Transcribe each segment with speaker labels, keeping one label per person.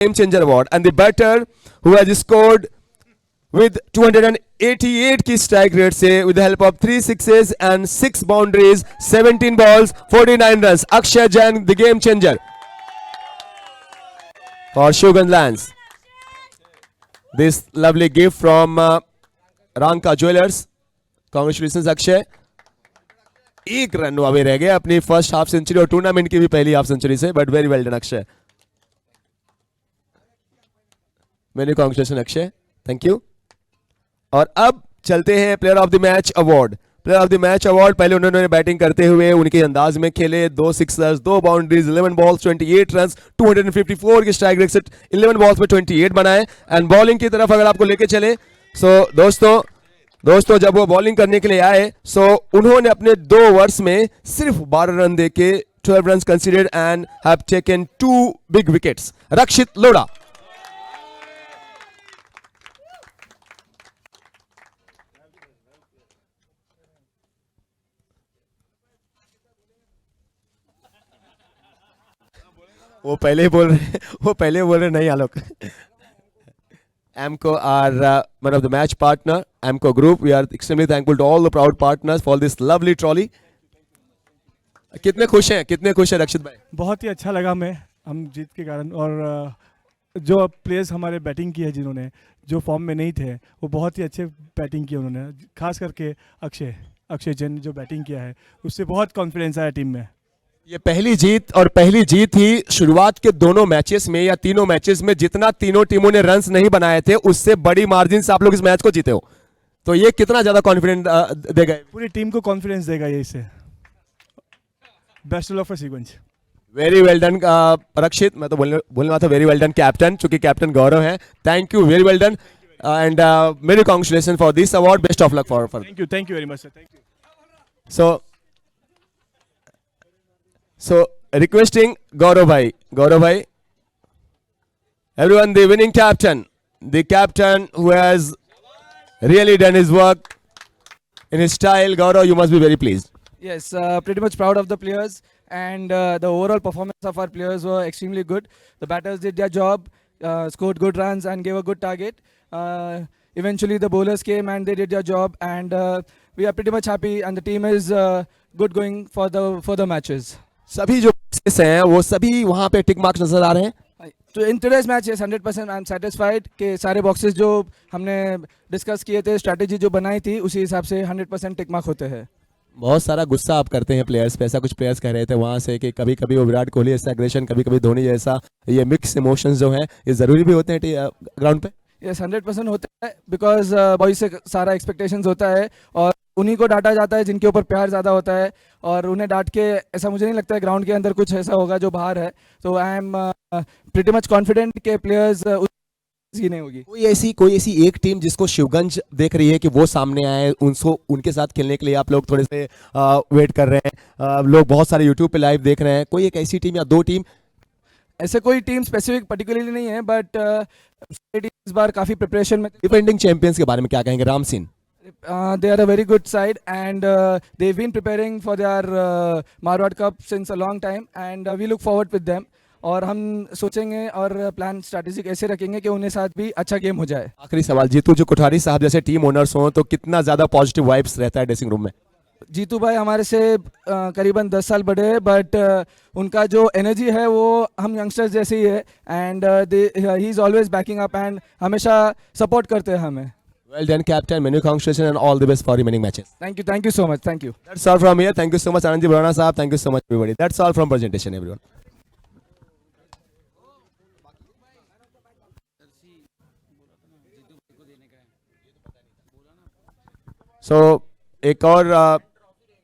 Speaker 1: Game Changer Award, and the batter who has scored with 288 key strike rate say with the help of 3 sixes and 6 boundaries, 17 balls, 49 runs. Akshay Jain, the game changer for Shogun Lands. This lovely gift from Ranka Jewelers. Congratulations Akshay. एक run away रह गए अपनी first half century और tournament की भी पहली half century से, but very well done Akshay. Many congratulation Akshay, thank you. और अब चलते हैं player of the match award. Player of the match award पहले उन्होंने बैटिंग करते हुए उनके अंदाज में खेले. 2 सिक्सर्स, 2 बाउंड्रीज, 11 बॉल्स, 28 रन, 254 की स्ट्राइक रेट से 11 बॉल्स में 28 बनाए. एंड बॉलिंग की तरफ अगर आपको लेके चले दोस्तों जब वो बॉलिंग करने के लिए आए उन्होंने अपने 2 ओवर्स में सिर्फ 12 रन देके 12 run considered and have taken 2 big wickets. Rakshit Lodha. वो पहले ही बोल रहे नहीं आलोक. AMCO are one of the match partner. AMCO Group. We are extremely thankful to all the proud partners for this lovely trolley. कितने खुश हैं रक्षित भाई?
Speaker 2: बहुत ही अच्छा लगा हम जीत के कारण. और जो प्लेयर्स हमारे बैटिंग की है, जिन्होंने जो फॉर्म में नहीं थे, वो बहुत ही अच्छे बैटिंग की उन्होंने. खास करके अक्षय जैन ने जो बैटिंग किया है, उससे बहुत कॉन्फिडेंस आया टीम में.
Speaker 1: ये पहली जीत ही शुरुआत के दोनों मैचेस में या तीनों मैचेस में जितना तीनों टीमों ने रन्स नहीं बनाए थे उससे बड़ी मार्जिन से आप लोग इस मैच को जीते हो. तो ये कितना ज्यादा कॉन्फिडेंट देगा?
Speaker 2: पूरी टीम को कॉन्फिडेंस देगा ये. इससे best of luck for sequence.
Speaker 1: Very well done Rakshit. मैं तो बोलने वाला था वेरी वेल डन कैप्टन, चूंकि कैप्टन गौरव है. Thank you, very well done and many congratulation for this award. Best of luck for.
Speaker 2: Thank you very much sir. Thank you.
Speaker 1: So requesting Gaurav bhai, everyone, the winning captain, the captain who has really done his work in his style. Gaurav, you must be very pleased.
Speaker 3: Yes, pretty much proud of the players, and the overall performance of our players were extremely good. The batters did their job, scored good runs and gave a good target. Eventually the bowlers came and they did their job, and we are pretty much happy, and the team is good going for the matches.
Speaker 1: सभी जो हैं वो सभी वहां पे टिक marks नजर आ रहे हैं.
Speaker 3: तो in today's match 100% I am satisfied कि सारे बॉक्सेस जो हमने डिस्कस किए थे, स्ट्रैटेजी जो बनाई थी, उसी हिसाब से 100% टिक मार्क होते हैं.
Speaker 1: बहुत सारा गुस्सा आप करते हैं प्लेयर्स पे. ऐसा कुछ प्लेयर्स कह रहे थे वहां से कि कभी कभी वो विराट कोहली जैसा एग्रेशन, कभी कभी धोनी जैसा, ये मिक्स इमोशंस जो हैं ये जरूरी भी होते हैं ग्राउंड पे.
Speaker 3: यस, 100% होता है, बिकॉज बॉयज से सारा एक्सपेक्टेशंस होता है और उन्हीं को डांटा जाता है जिनके ऊपर प्यार ज़्यादा होता है, और उन्हें डांट के ऐसा मुझे नहीं लगता है ग्राउंड के अंदर कुछ ऐसा होगा जो बाहर है. तो I am pretty much confident के प्लेयर्स नहीं होगी.
Speaker 1: कोई ऐसी एक टीम जिसको शिवगंज देख रही है कि वो सामने आए, उनके साथ खेलने के लिए आप लोग थोड़े से वेट कर रहे हैं? लोग बहुत सारे यूट्यूब पे लाइव देख रहे हैं. कोई एक ऐसी टीम या 2 टीम?
Speaker 3: ऐसे कोई टीम स्पेसिफिक पर्टिकुलरली नहीं है, बट इस बार काफ़ी प्रिपरेशन में.
Speaker 1: डिफेंडिंग चैंपियंस के बारे में क्या कहेंगे? Ram Singh.
Speaker 3: They are a very good side, and they've been preparing for their Marwad Cup since a long time, and we look forward with them. और हम सोचेंगे और प्लान स्ट्रैटेजिक ऐसे रखेंगे कि उन्हें साथ भी अच्छा गेम हो जाए.
Speaker 1: आखिरी सवाल, जीतू जो कोठारी साहब जैसे टीम ओनर्स हों तो कितना ज्यादा पॉजिटिव वाइब्स रहता है ड्रेसिंग रूम में?
Speaker 3: जीतू भाई हमारे से करीबन 10 साल बड़े हैं, बट उनका जो एनर्जी है वो हम यंगस्टर्स जैसे ही है, and he is always banking up and हमेशा सपोर्ट करते हैं हमें.
Speaker 1: Well done, Captain. Many congratulations and all the best for remaining matches.
Speaker 3: Thank you so much. Thank you.
Speaker 1: That's all from here. Thank you so much, Anand ji Barana sahab. Thank you so much, everybody. That's all from presentation, everyone. So एक और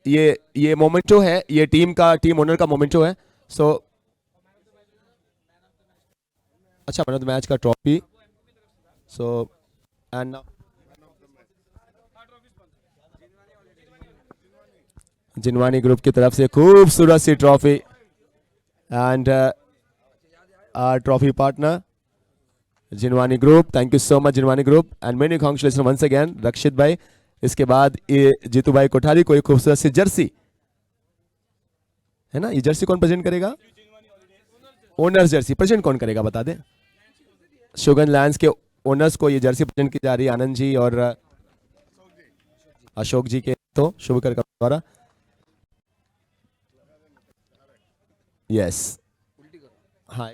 Speaker 1: ये memento है, ये team owner का memento है. So अच्छा, man of the match का trophy. So and now Jinvani group की तरफ से खूबसूरत सी trophy and our trophy partner Jinvani group. Thank you so much Jinvani group and many congratulation once again Rakshit भाई. इसके बाद ये जीतू भाई कोठारी को एक खूबसूरत सी जर्सी है ना. ये जर्सी कौन प्रेजेंट करेगा? ओनर्स जर्सी प्रेजेंट कौन करेगा बता दें. शुगन लैंड्स के ओनर्स को ये जर्सी प्रेजेंट की जा रही है, आनंद जी और अशोक जी के तो शुभकर द्वारा। यस हाँ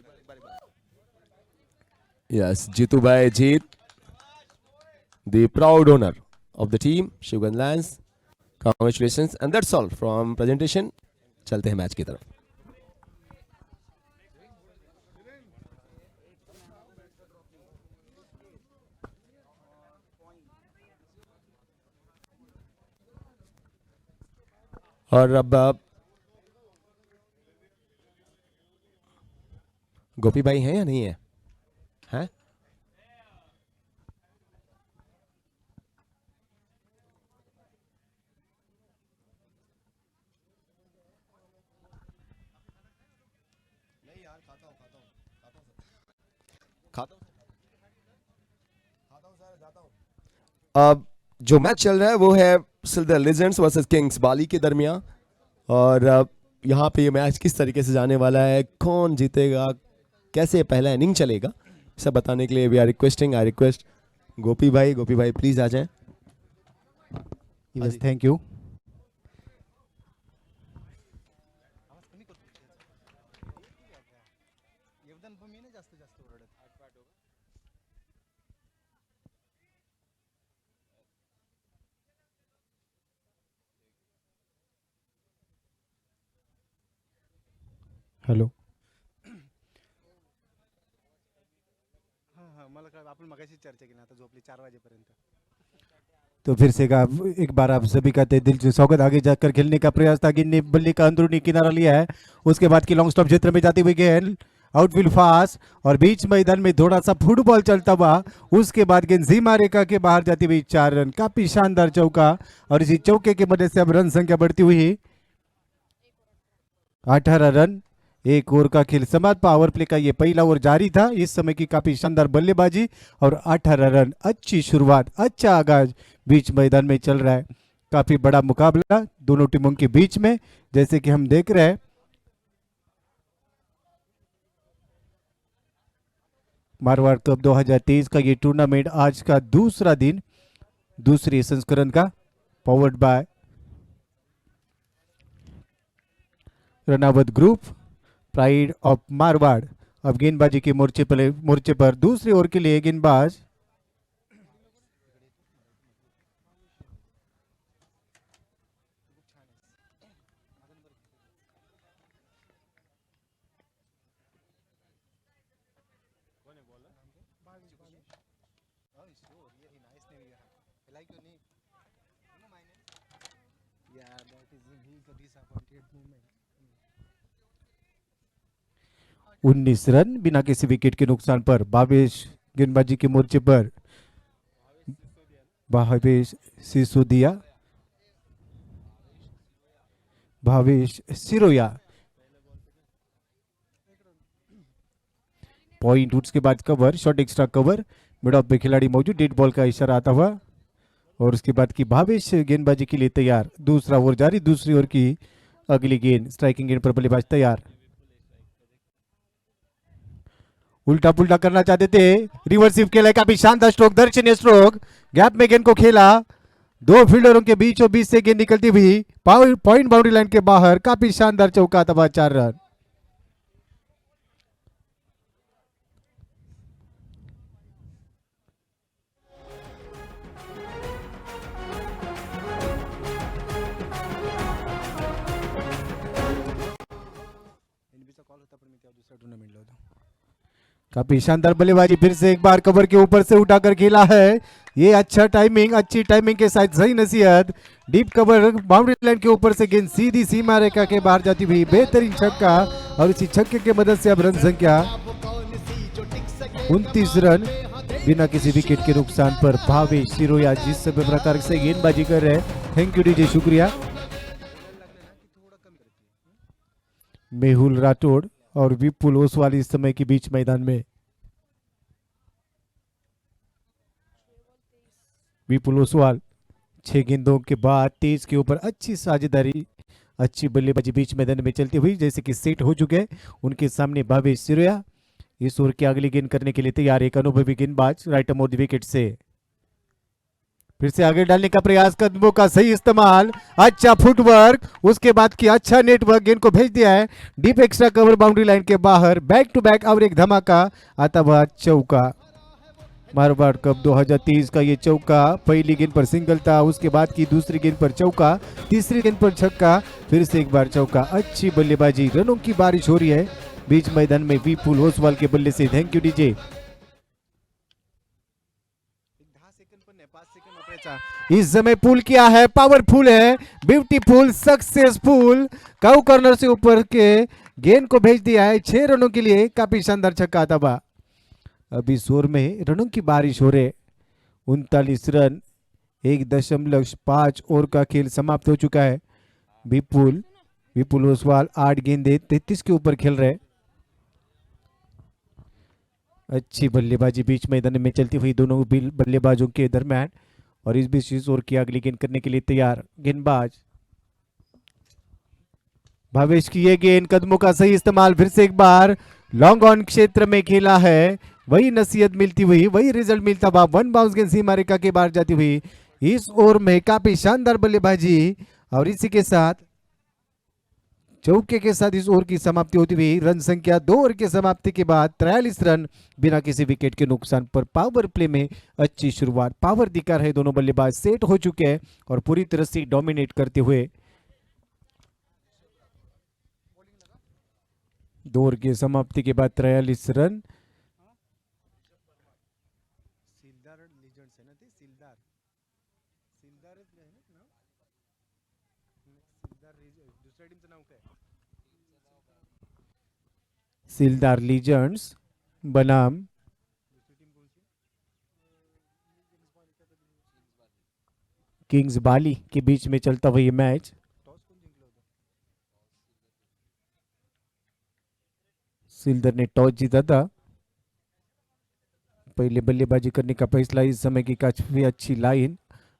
Speaker 1: यस, जीतू भाई Jeet, the proud owner of the team Shugan lands, congratulations and that's all from presentation. चलते हैं मैच की तरफ। और अब गोपी भाई हैं या नहीं है? हैं? अब जो मैच चल रहा है वो है सिल्वर लेजेंड्स वर्सेस किंग्स बाली के दरमियान। और यहाँ पे ये मैच किस तरीके से जाने वाला है, कौन जीतेगा, कैसे पहला इनिंग चलेगा, सब बताने के लिए we are requesting, I request Gopi भाई प्लीज आ जाएं।
Speaker 4: Yes thank you. हॅलो
Speaker 5: आपण मगाशी चर्चा केली, आता झोपली 4 वाजेपर्यंत।
Speaker 4: तो फिर से एक बार आप सभी का तहे दिल से स्वागत। आगे जाकर खेलने का प्रयास था, गिन्नी बल्ले का अंदरूनी किनारा लिया है, उसके बाद की लॉन्ग स्टॉप क्षेत्र में जाती हुई गेंद आउटफील्ड फास्ट और बीच मैदान में थोड़ा सा फुटबॉल चलता हुआ, उसके बाद गेंद सीमा रेखा के बाहर जाती हुई 4 रन, काफी शानदार चौका। और इसी चौके की मदद से अब रन संख्या बढ़ती हुई 18 रन। एक ओवर का खेल समाप्त, पावर प्ले का ये पहला ओवर जारी था। इस समय की काफी शानदार बल्लेबाजी और 18 रन, अच्छी शुरुआत, अच्छा आगाज बीच मैदान में चल रहा है। काफी बड़ा मुकाबला दोनों टीमों के बीच में, जैसे कि हम देख रहे हैं मारवाड़ कप 2023 का ये टूर्नामेंट आज का दूसरा दिन, दूसरे संस्करण का, powered by Ranaut group, pride of Marwar. अब गेंदबाजी के मोर्चे पर दूसरी ओवर के लिए गेंदबाज उन्नीस रन बिना किसी विकेट के नुकसान पर। भावेश गेंदबाजी के मोर्चे पर, भावेश सिसोदिया, भावेश सिरोया। पॉइंट उसके बाद cover, shot extra cover, mid of पे खिलाड़ी मौजूद, डेड बॉल का इशारा आता हुआ और उसके बाद की भावेश गेंदबाजी के लिए तैयार। दूसरा ओवर जारी, दूसरी ओवर की अगली गेंद, स्ट्राइकिंग गेंद पर बल्लेबाज तैयार। उल्टा पुल्टा करना चाहते थे, रिवर्सिव खेला, काफी शानदार स्ट्रोक, दर्शनीय स्ट्रोक, गैप में गेंद को खेला, 2 फील्डरों के बीचों बीच से गेंद निकलती हुई पॉइंट बाउंड्री लाइन के बाहर, काफी शानदार चौका, तबाह 4 रन। काफी शानदार बल्लेबाजी, फिर से एक बार कवर के ऊपर से उठाकर खेला है, ये अच्छा टाइमिंग, अच्छी टाइमिंग के साथ सही नसीहत, डीप कवर, बाउंड्री लाइन के ऊपर से गेंद सीधी सीमा रेखा के बाहर जाती हुई, बेहतरीन छक्का। और इसी छक्के की मदद से अब रन संख्या 29 रन बिना किसी विकेट के नुकसान पर। भावेश सिरोया जिस सब प्रकार से गेंदबाजी कर रहे हैं, थैंक यू डीजे, शुक्रिया। मेहुल राठौड़ और विपुल ओसवाल इस समय के बीच मैदान में। विपुल ओसवाल 6 गेंदों के बाद 23 के ऊपर अच्छी साझेदारी, अच्छी बल्लेबाजी बीच मैदान में चलती हुई, जैसे कि सेट हो चुके हैं। उनके सामने भावेश सिरोया, इस ओवर की अगली गेंद करने के लिए तैयार एक अनुभवी गेंदबाज राइट अमोर द विकेट से। फिर से आगे डालने का प्रयास, कदमों का सही इस्तेमाल, अच्छा फुटवर्क, उसके बाद की अच्छा नेटवर्क, गेंद को भेज दिया है deep extra cover boundary line के बाहर। बैक टू बैक और एक धमाका आता हुआ चौका। मारवाड़ कप 2023 का ये चौका पहली गेंद पर सिंगल था, उसके बाद की दूसरी गेंद पर चौका, तीसरी गेंद पर छक्का, फिर से एक बार चौका। अच्छी बल्लेबाजी, रनों की बारिश हो रही है बीच मैदान में विपुल ओसवाल के बल्ले से। Thank you DJ.
Speaker 5: 10 सेकंड पण नाही 5 सेकंड वापरायचा.
Speaker 4: इस समय पुल किया है, पावरफुल है, ब्यूटीफुल, सक्सेसफुल, काउ कॉर्नर से ऊपर के गेंद को भेज दिया है 6 रनों के लिए। काफी शानदार छक्का तबा। अभी शोर में रनों की बारिश हो रहे। 39 रन, 1.5 ओवर का खेल समाप्त हो चुका है। विपुल ओसवाल 8 गेंदे 33 के ऊपर खेल रहे। अच्छी बल्लेबाजी बीच मैदान में चलती हुई दोनों बल्लेबाजों के दरमियान। और इस बीच इस ओवर की अगली गेंद करने के लिए तैयार गेंदबाज भावेश की ये गेंद, कदमों का सही इस्तेमाल, फिर से एक बार लॉन्ग ऑन क्षेत्र में खेला है, वही नसीहत मिलती हुई, वही रिजल्ट मिलता हुआ। 1 बाउंस गेंद सीमा रेखा के बाहर जाती हुई। इस ओवर में काफी शानदार बल्लेबाजी और इसी के साथ चौके के साथ इस ओवर की समाप्ति होती हुई। रन संख्या 2 ओवर की समाप्ति के बाद 43 रन बिना किसी विकेट के नुकसान पर। पावर प्ले में अच्छी शुरुआत, पावर दिखा रहे दोनों बल्लेबाज, सेट हो चुके हैं और पूरी तरह से डोमिनेट करते हुए 2 ओवर की समाप्ति के बाद 43 रन।
Speaker 5: सिलदार लिजंड्स आहे ना ते, सिलदार सिलदारच आहे ना नाव. सिलदार दुसऱ्या टीमचं नाव काय?
Speaker 4: सिलदार लीजेंड्स बनाम किंग्स बाली के बीच में चलता हुआ ये मैच।
Speaker 5: टॉस कोण जिंकलं होतं?
Speaker 4: सिलदर ने टॉस जीता था, पहले बल्लेबाजी करने का फैसला। इस समय की काफी अच्छी लाइन,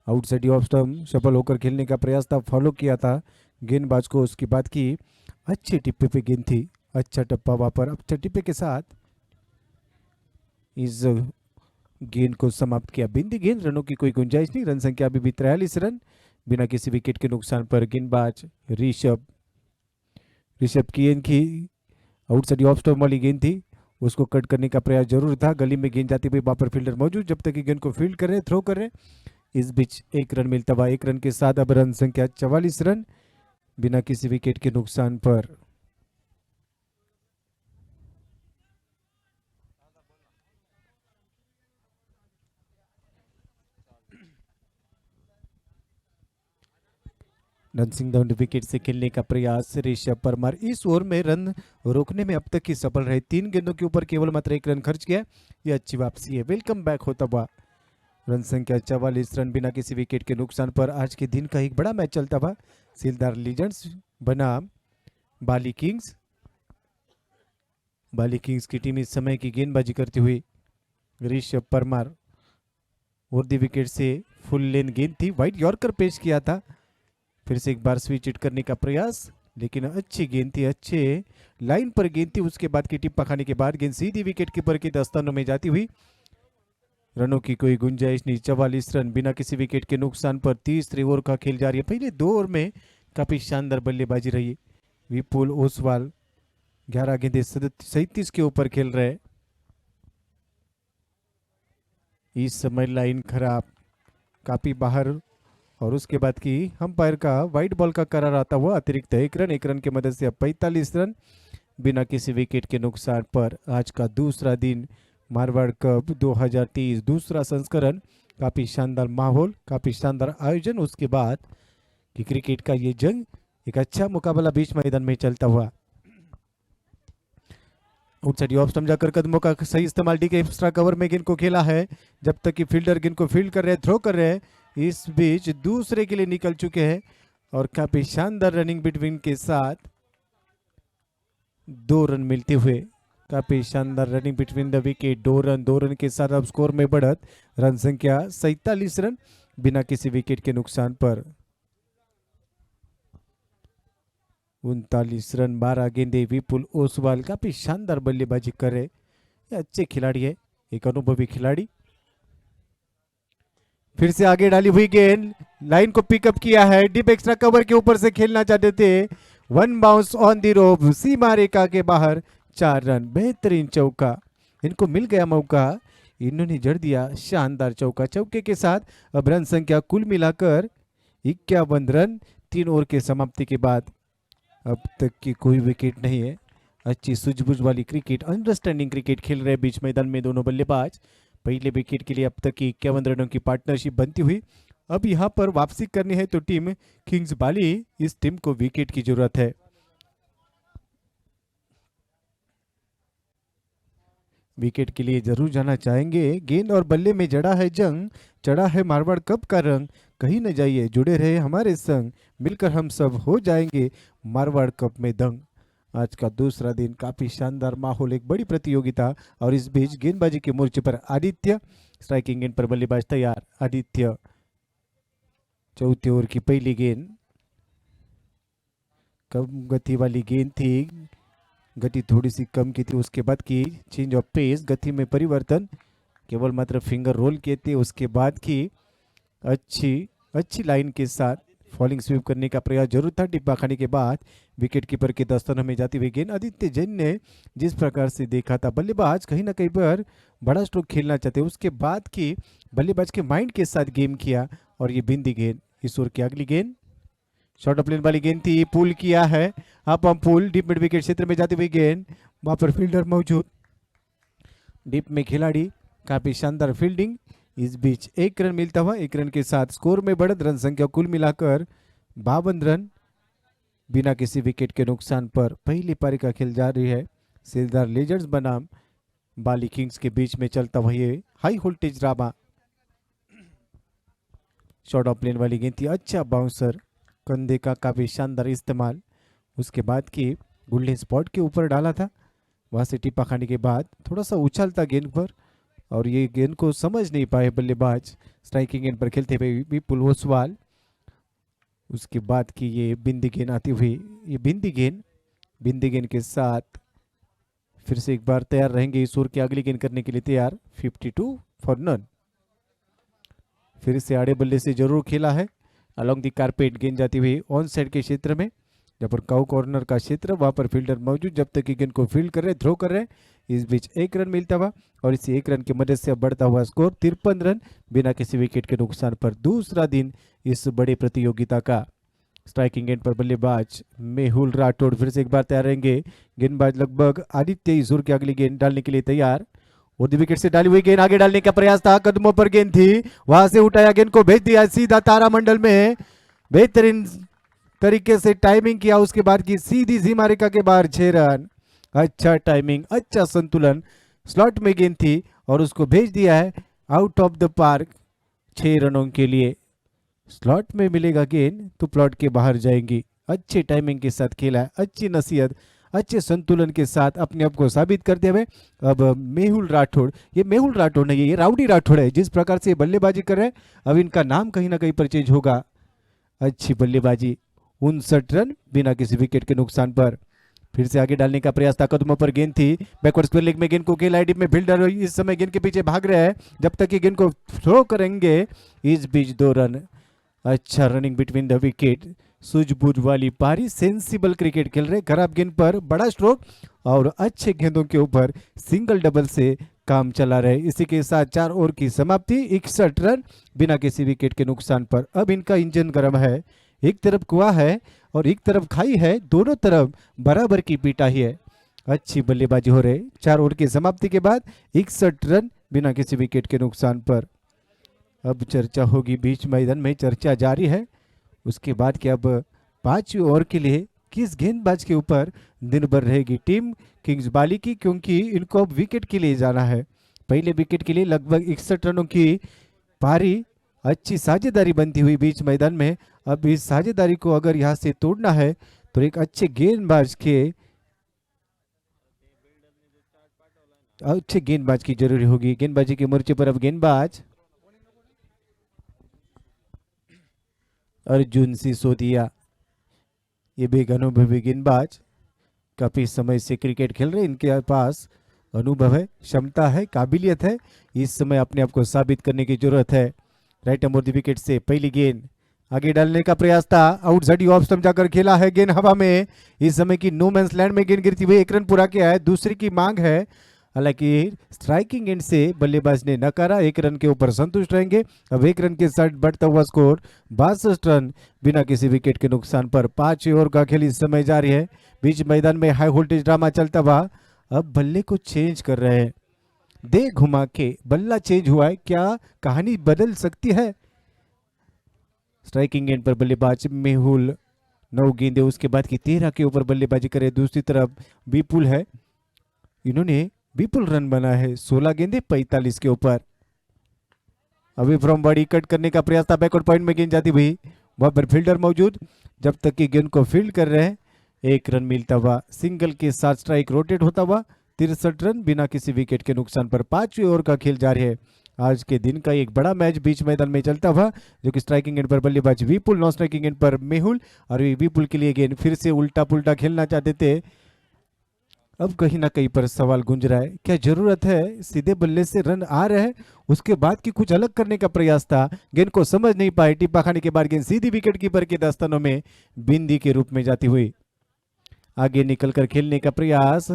Speaker 4: आउटसाइड ऑफ स्टंप सफल होकर खेलने का प्रयास था, फॉलो किया था गेंदबाज को। उसके बाद की अच्छी टिप्पे पे गेंद थी, अच्छा टप्पा वापर, अच्छा टिप्पे के साथ इस गेंद को समाप्त किया। बिंदी गेंद, रनों की कोई गुंजाइश नहीं। रन संख्या अभी भी 43 रन बिना किसी विकेट के नुकसान पर। गेंदबाज ऋषभ की गेंद की आउटसाइड ऑफ स्टंप वाली गेंद थी, उसको कट करने का प्रयास जरूर था। गली में गेंद जाती हुई, वहां पर फील्डर मौजूद, जब तक कि गेंद को फील्ड कर रहे, थ्रो कर रहे। इस बीच 1 रन मिलता हुआ, 1 रन के साथ अब रन संख्या 44 रन बिना किसी विकेट के नुकसान पर। रन सिंह डाउन विकेट से खेलने का प्रयास ऋषभ परमार। इस ओवर में रन रोकने में अब तक की सफल रहे, 3 गेंदों के ऊपर केवल मात्र 1 रन खर्च किया। यह अच्छी वापसी है, वेलकम बैक होता हुआ। रन संख्या 44 रन बिना किसी विकेट के नुकसान पर। आज के दिन का एक बड़ा मैच चलता हुआ सिलदार लीजेंड्स बनाम बाली किंग्स। बाली किंग्स की टीम इस समय की गेंदबाजी करती हुई ऋषभ परमार और दी विकेट से फुल लेंथ गेंद थी, वाइड यॉर्कर पेश किया था। फिर से एक बार स्विच हिट करने का प्रयास, लेकिन अच्छी गेंद थी, अच्छे लाइन पर गेंद थी। उसके बाद की टिप्पा खाने के बाद गेंद सीधी विकेट कीपर के दस्तानों में जाती हुई। रनों की कोई गुंजाइश नहीं, 44 रन बिना किसी विकेट के नुकसान पर। 30 ओवर का खेल जारी है। पहले 2 ओवर में काफी शानदार बल्लेबाजी रही। विपुल ओसवाल 11 गेंदे 37 के ऊपर खेल रहे। इस समय लाइन खराब, काफी बाहर, और उसके बाद की अंपायर का वाइड बॉल का करार आता हुआ अतिरिक्त 1 रन। 1 रन की मदद से अब 45 रन बिना किसी विकेट के नुकसान पर। आज का दूसरा दिन मारवाड़ कप 2023 दूसरा संस्करण। काफी शानदार माहौल, काफी शानदार आयोजन। उसके बाद कि क्रिकेट का ये जंग, एक अच्छा मुकाबला बीच मैदान में चलता हुआ। आउटसाइड ऑफ स्टंप जाकर कदमों का सही इस्तेमाल, डी के एक्स्ट्रा कवर में गेंद को खेला है, जब तक कि फील्डर गेंद को फील्ड कर रहे हैं, थ्रो कर रहे हैं। इस बीच दूसरे के लिए निकल चुके हैं और काफी शानदार रनिंग बिटवीन के साथ 2 रन मिलते हुए। काफी शानदार running between the wicket, 2 run के साथ अब स्कोर में बढ़त। रन संख्या 47 रन बिना किसी विकेट के नुकसान पर। 39 रन 12 गेंदे। विपुल ओसवाल काफी शानदार बल्लेबाजी कर रहे, अच्छे खिलाड़ी है, एक अनुभवी खिलाड़ी। फिर से आगे डाली हुई गेंद, लाइन को पिकअप किया है, डीप एक्स्ट्रा कवर के ऊपर से खेलना चाहते थे, वन बाउंस ऑन दी रोप, सीमा रेखा के बाहर, 4 रन। बेहतरीन चौका, इनको मिल गया मौका, इन्होंने जड़ दिया शानदार चौका। चौके के साथ अब रन संख्या कुल मिलाकर 51 रन। 3 ओवर के समाप्ति के बाद अब तक की कोई विकेट नहीं है। अच्छी सूझबूझ वाली क्रिकेट, अंडरस्टैंडिंग क्रिकेट खेल रहे बीच मैदान में दोनों बल्लेबाज। पहले विकेट के लिए अब तक की 51 रनों की पार्टनरशिप बनती हुई। अब यहां पर वापसी करनी है तो टीम किंग्स बाली, इस टीम को विकेट की जरूरत है। विकेट के लिए जरूर जाना चाहेंगे। गेंद और बल्ले में जड़ा है जंग, चढ़ा है मारवाड़ कप का रंग। कहीं न जाइए, जुड़े रहे हमारे संग, मिलकर हम सब हो जाएंगे मारवाड़ कप में दंग। आज का दूसरा दिन, काफी शानदार माहौल, एक बड़ी प्रतियोगिता। और इस बीच गेंदबाजी के मोर्चे पर आदित्य, स्ट्राइकिंग गेंद पर बल्लेबाज तैयार। आदित्य, चौथे ओवर की पहली गेंद, कम गति वाली गेंद थी, गति थोड़ी सी कम की थी। उसके बाद की चेंज ऑफ पेस, गति में परिवर्तन, केवल मात्र फिंगर रोल किए थे। उसके बाद की अच्छी लाइन के साथ फॉलिंग स्वीप करने का प्रयास जरूर था। डिब्बा खाने के बाद विकेट कीपर के दस्तों में जाती हुई गेंद। आदित्य जैन ने जिस प्रकार से देखा था, बल्लेबाज कहीं ना कहीं पर बड़ा स्ट्रोक खेलना चाहते, उसके बाद की बल्लेबाज के माइंड के साथ गेम किया और ये बिंदी गेंद। इस ओवर की अगली गेंद शॉर्ट ऑफ लेन वाली गेंद थी, पुल किया है, up pull, deep mid wicket क्षेत्र में जाती हुई गेंद, वहां पर फील्डर मौजूद, डीप में खिलाड़ी, काफी शानदार फील्डिंग। इस बीच 1 रन मिलता हुआ, 1 रन के साथ स्कोर में बढ़त, रन संख्या कुल मिलाकर 52 रन। बिना किसी विकेट के नुकसान पर पहली पारी का खेल जारी है। सिलदार लेजेंड्स बनाम बाली किंग्स के बीच में चलता हुआ ये high voltage drama. Short of प्लेन वाली गेंद थी, अच्छा बाउंसर, कंधे का काफी शानदार इस्तेमाल। उसके बाद की गुल्ले स्पॉट के ऊपर डाला था, वहां से टिप्पा खाने के बाद थोड़ा सा उछलता गेंद पर, और ये गेंद को समझ नहीं पाए बल्लेबाज, स्ट्राइकिंग गेंद पर खेलते हुए विपुल ओसवाल। उसके बाद की ये बिंदी गेंद आती हुई, ये बिंदी गेंद के साथ फिर से एक बार तैयार रहेंगे इस ओवर की अगली गेंद करने के लिए तैयार। 52 फॉर नन। फिर से आड़े बल्ले से जरूर खेला है, अलोंग दी कारपेट गेंद जाती हुई ऑन साइड के क्षेत्र में, जब पर काउ कॉर्नर का क्षेत्र, वहां पर फील्डर मौजूद, जब तक कि गेंद को फील्ड कर रहे, थ्रो कर रहे। इस बीच 1 रन मिलता हुआ और इसी 1 रन की मदद से बढ़ता हुआ स्कोर 53 रन बिना किसी विकेट के नुकसान पर। दूसरा दिन इस बड़ी प्रतियोगिता का। स्ट्राइकिंग गेंद पर बल्लेबाज मेहुल राठौड़ फिर से एक बार तैयार रहेंगे। गेंदबाज लगभग आदित्य ईश्वर की अगली गेंद डालने के लिए तैयार। और विकेट से डाली हुई गेंद आगे डालने का प्रयास था, कदमों पर गेंद थी, वहां से उठाया, गेंद को भेज दिया सीधा तारामंडल में। बेहतरीन तरीके से टाइमिंग किया, उसके बाद की सीधी सीमा रेखा के बाहर 6 रन। अच्छा टाइमिंग, अच्छा संतुलन, स्लॉट में गेंद थी और उसको भेज दिया है आउट ऑफ द पार्क 6 रनों के लिए। स्लॉट में मिलेगा गेंद तो प्लॉट के बाहर जाएंगी। अच्छे टाइमिंग के साथ खेला है, अच्छी नसीहत, अच्छे संतुलन के साथ अपने आप को साबित करते हुए अब मेहुल राठौड़, ये मेहुल राठौड़ नहीं है, ये राउडी राठौड़ है। जिस प्रकार से बल्लेबाजी कर रहे हैं, अब इनका नाम कहीं ना कहीं पर चेंज होगा। अच्छी बल्लेबाजी, 59 रन बिना किसी विकेट के नुकसान पर। फिर से आगे डालने का प्रयास था, कदमों पर गेंद थी, बैकवर्ड स्क्वायर लेग में गेंद को खेला, डिप में फील्डर इस समय गेंद के पीछे भाग रहे हैं, जब तक कि गेंद को थ्रो करेंगे। इस बीच 2 रन। अच्छा रनिंग बिटवीन द विकेट, सूझबूझ वाली पारी, सेंसिबल क्रिकेट खेल रहे, खराब गेंद पर बड़ा स्ट्रोक और अच्छे गेंदों के ऊपर सिंगल डबल से काम चला रहे। इसी के साथ 4 ओवर की समाप्ति, 61 रन बिना किसी विकेट के नुकसान पर। अब इनका इंजन गर्म है, एक तरफ कुआं है और एक तरफ खाई है, दोनों तरफ बराबर की पिटाई है। अच्छी बल्लेबाजी हो रही। 4 ओवर की समाप्ति के बाद 61 रन बिना किसी विकेट के नुकसान पर। अब चर्चा होगी बीच मैदान में, चर्चा जारी है। उसके बाद कि अब 5वीं ओवर के लिए किस गेंदबाज के ऊपर दिन भर रहेगी टीम किंग्स बाली की, क्योंकि इनको अब विकेट के लिए जाना है। पहले विकेट के लिए लगभग 61 रनों की पारी, अच्छी साझेदारी बनती हुई बीच मैदान में। अब इस साझेदारी को अगर यहां से तोड़ना है तो एक अच्छे गेंदबाज की जरूरी होगी। गेंदबाजी के मोर्चे पर अब गेंदबाज अर्जुन सिसोदिया, ये भी एक अनुभवी गेंदबाज, काफी समय से क्रिकेट खेल रहे, इनके पास अनुभव है, क्षमता है, काबिलियत है। इस समय अपने आप को साबित करने की जरूरत है। राइट अमोर द विकेट से पहली गेंद आगे डालने का प्रयास था, आउट साइड ऑफ स्टंप जाकर खेला है, गेंद हवा में। इस समय की नो मैंस लैंड में गेंद गिरती हुई 1 रन पूरा किया है, दूसरी की मांग है। हालांकि स्ट्राइकिंग एंड से बल्लेबाज ने नकारा, 1 रन के ऊपर संतुष्ट रहेंगे। अब 1 रन के साथ बढ़ता हुआ स्कोर 62 रन बिना किसी विकेट के नुकसान पर। 5 ओवर का खेल इस समय जारी है। बीच मैदान में हाई वोल्टेज ड्रामा चलता हुआ। अब बल्ले को चेंज कर रहे हैं, दे घुमा के बल्ला चेंज हुआ है, क्या कहानी बदल सकती है? स्ट्राइकिंग एंड पर बल्लेबाज मेहुल 9 गेंदे उसके बाद की 13 के ऊपर बल्लेबाजी करे। दूसरी तरफ विपुल है, इन्होंने विपुल रन बना है 16 गेंदे 45 के ऊपर। अभी फ्रॉम बॉडी कट करने का प्रयास था, बैकवर्ड पॉइंट में गेंद जाती हुई, वहां पर फील्डर मौजूद, जब तक कि गेंद को फील्ड कर रहे हैं। 1 रन मिलता हुआ, सिंगल के साथ स्ट्राइक रोटेट होता हुआ 63 रन बिना किसी विकेट के नुकसान पर। 5वें ओवर का खेल जारी है। आज के दिन का एक बड़ा मैच बीच मैदान में चलता हुआ, जो कि स्ट्राइकिंग एंड पर बल्लेबाज विपुल, नॉन स्ट्राइकिंग एंड पर मेहुल। और विपुल के लिए गेंद फिर से उल्टा पुल्टा खेलना चाहते थे। अब कहीं ना कहीं पर सवाल गूंज रहा है, क्या जरूरत है? सीधे बल्ले से रन आ रहे हैं, उसके बाद की कुछ अलग करने का प्रयास था, गेंद को समझ नहीं पाए। टिप्पा खाने के बाद गेंद सीधी विकेट कीपर के दस्तानों में बिंदी के रूप में जाती हुई। आगे निकलकर खेलने का प्रयास,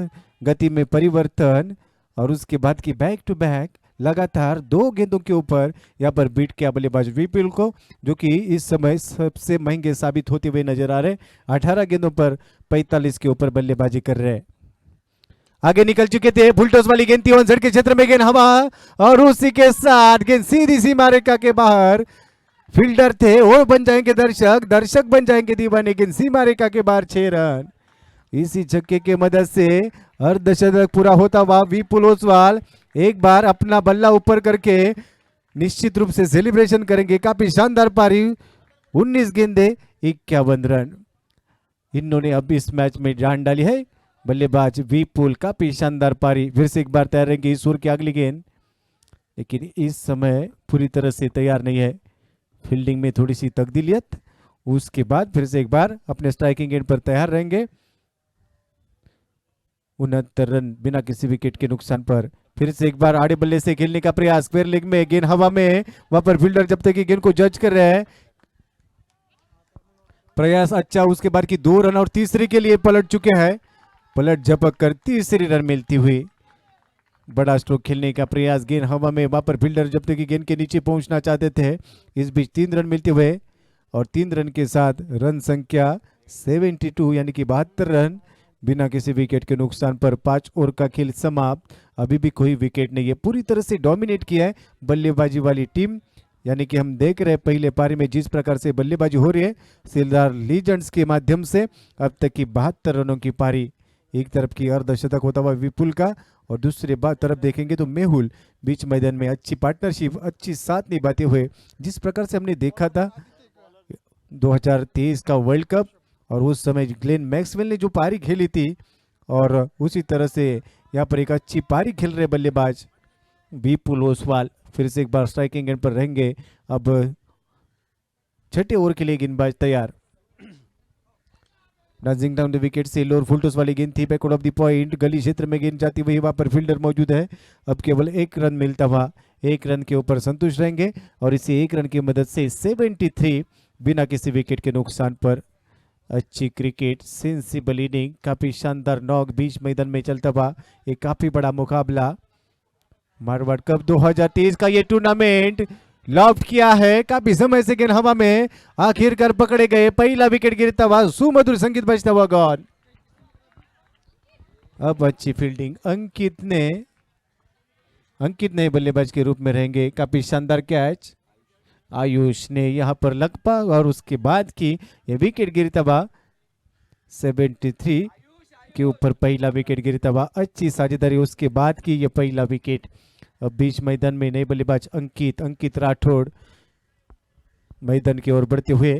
Speaker 4: गति में परिवर्तन, और उसके बाद की बैक टू बैक लगातार 2 गेंदों के ऊपर यहाँ पर बीट किया बल्लेबाज विपुल को, जो कि इस समय सबसे महंगे साबित होते हुए नजर आ रहे। 18 गेंदों पर 45 के ऊपर बल्लेबाजी कर रहे। आगे निकल चुके थे, फुल टॉस वाली गेंद थी, ऑनसाइड के क्षेत्र में गेंद हवा, और उसी के साथ गेंद सीधी सीमा रेखा के बाहर। फील्डर थे वो बन जाएंगे दर्शक, दर्शक बन जाएंगे दीवाने। गेंद सीमा रेखा के बाहर 6 रन। इसी छक्के के मदद से अर्धशतक पूरा होता हुआ विपुल ओसवाल एक बार अपना बल्ला ऊपर करके निश्चित रूप से सेलिब्रेशन करेंगे। काफी शानदार पारी, 19 गेंदे 51 रन इन्होंने अब इस मैच में जान डाली है। बल्लेबाज विपुल, काफी शानदार पारी, फिर से एक बार तैयार रहेंगे ईश्वर की अगली गेंद, लेकिन इस समय पूरी तरह से तैयार नहीं है। फील्डिंग में थोड़ी सी तब्दीलियत, उसके बाद फिर से एक बार अपने स्ट्राइकिंग एंड पर तैयार रहेंगे। 69 रन बिना किसी विकेट के नुकसान पर। फिर से एक बार आड़े बल्ले से खेलने का प्रयास, स्क्वायर लेग में गेंद हवा में, वहां पर फील्डर जब तक कि गेंद को जज कर रहे हैं। प्रयास अच्छा, उसके बाद की 2 रन और तीसरे के लिए पलट चुके हैं। पलट झपक कर तीसरी रन मिलती हुई। बड़ा स्ट्रोक खेलने का प्रयास, गेंद हवा में, वहां पर फील्डर जब तक कि गेंद के नीचे पहुंचना चाहते थे। इस बीच 3 रन मिलते हुए, और 3 रन के साथ रन संख्या 72 यानी कि 72 रन बिना किसी विकेट के नुकसान पर। 5 ओवर का खेल समाप्त, अभी भी कोई विकेट नहीं है। पूरी तरह से डोमिनेट किया है बल्लेबाजी वाली टीम, यानी कि हम देख रहे हैं पहले पारी में जिस प्रकार से बल्लेबाजी हो रही है सिलदार लीजेंड्स के माध्यम से। अब तक की 72 रनों की पारी, एक तरफ की अर्धशतक होता हुआ विपुल का, और दूसरे तरफ देखेंगे तो मेहुल बीच मैदान में अच्छी पार्टनरशिप, अच्छी साथ निभाते हुए, जिस प्रकार से हमने देखा था 2023 का वर्ल्ड कप, और उस समय ग्लेन मैक्सवेल ने जो पारी खेली थी, और उसी तरह से यहाँ पर एक अच्छी पारी खेल रहे बल्लेबाज विपुल ओसवाल। फिर से एक बार स्ट्राइकिंग एंड पर रहेंगे। अब 6ठे ओवर के लिए गेंदबाज तैयार। रजिंग डाउन द विकेट से लोअर फुल टॉस वाली गेंद थी, बैकवर्ड ऑफ द पॉइंट, गली क्षेत्र में गेंद जाती हुई, वहां पर फील्डर मौजूद है। अब केवल 1 रन मिलता हुआ, 1 रन के ऊपर संतुष्ट रहेंगे, और इसी 1 रन की मदद से 73 बिना किसी विकेट के नुकसान पर। अच्छी क्रिकेट, सेंसिबल इनिंग, काफी शानदार नॉक बीच मैदान में चलता हुआ, एक काफी बड़ा मुकाबला। मारवाड़ कप 2023 का ये टूर्नामेंट लॉफ्ट किया है, काफी समय से गेंद हवा में, आखिरकार पकड़े गए, पहला विकेट गिरता हुआ, सुमधुर संगीत बजता हुआ गॉन। अब अच्छी फील्डिंग, अंकित ने बल्लेबाज के रूप में रहेंगे। काफी शानदार कैच, आयुष ने यहां पर लकपा, और उसके बाद की ये विकेट गिरता हुआ 73 के ऊपर पहला विकेट गिरता हुआ। अच्छी साझेदारी, उसके बाद की ये पहला विकेट। अब बीच मैदान में नए बल्लेबाज अंकित राठौड़ मैदान की ओर बढ़ते हुए।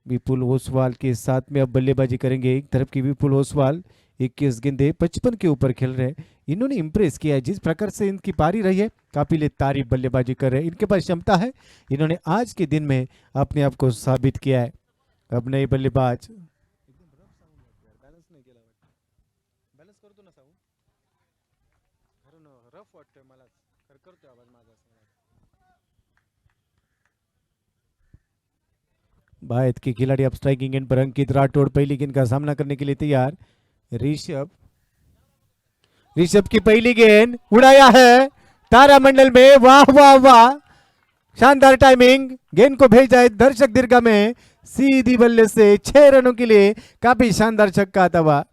Speaker 4: विपुल ओसवाल के साथ में अब बल्लेबाजी करेंगे। एक तरफ की विपुल ओसवाल 21 गेंदे 55 के ऊपर खेल रहे हैं। इन्होंने इंप्रेस किया है, जिस प्रकार से इनकी पारी रही है, काबिल तारीफ बल्लेबाजी कर रहे हैं। इनके पास क्षमता है, इन्होंने आज के दिन में अपने आप को साबित किया है। अब नए बल्लेबाज
Speaker 5: रफ वाटतोय मला, करतोय आवाज माझा असं मला.
Speaker 4: भारत के खिलाड़ी अब स्ट्राइकिंग एंड पर अंकित राठौड़ पहली गेंद का सामना करने के लिए तैयार. ऋषभ ऋषभ की पहली गेंद उड़ाया है तारामंडल में. वाह वाह वाह, शानदार टाइमिंग. गेंद को भेजा है दर्शक दीर्घा में सीधी बल्ले से 6 रनों के लिए. काफी शानदार छक्का था वह.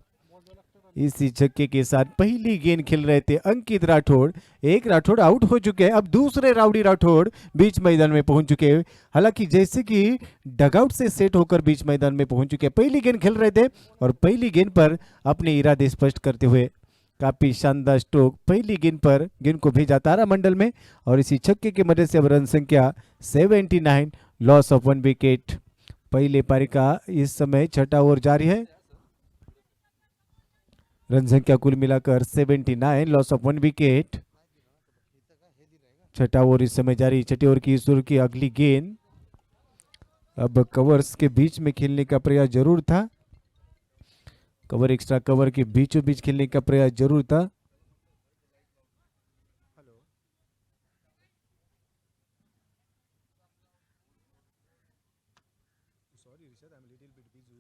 Speaker 4: इसी छक्के के साथ पहली गेंद खेल रहे थे अंकित राठौड़. एक राठौड़ आउट हो चुके हैं, अब दूसरे राउडी राठौड़ बीच मैदान में पहुंच चुके हैं. हालांकि जैसे कि डगआउट से सेट होकर बीच मैदान में पहुंच चुके हैं. पहली गेंद खेल रहे थे और पहली गेंद पर अपने इरादे स्पष्ट करते हुए काफी शानदार स्ट्रोक. पहली गेंद पर गेंद को भेजा तारामंडल में और इसी छक्के की मदद से अब रन संख्या 79, लॉस ऑफ 1 विकेट. पहले पारी का इस समय छठा ओवर जारी है. रन संख्या कुल मिलाकर 79, लॉस ऑफ 1 विकेट. छठा ओवर इस समय जारी. छठे ओवर की शुरू की अगली गेंद अब कवर्स के बीच में खेलने का प्रयास जरूर था. कवर एक्स्ट्रा कवर के बीचों बीच खेलने का प्रयास जरूर था.
Speaker 5: Hello, sorry Rishabh, I am little bit busy,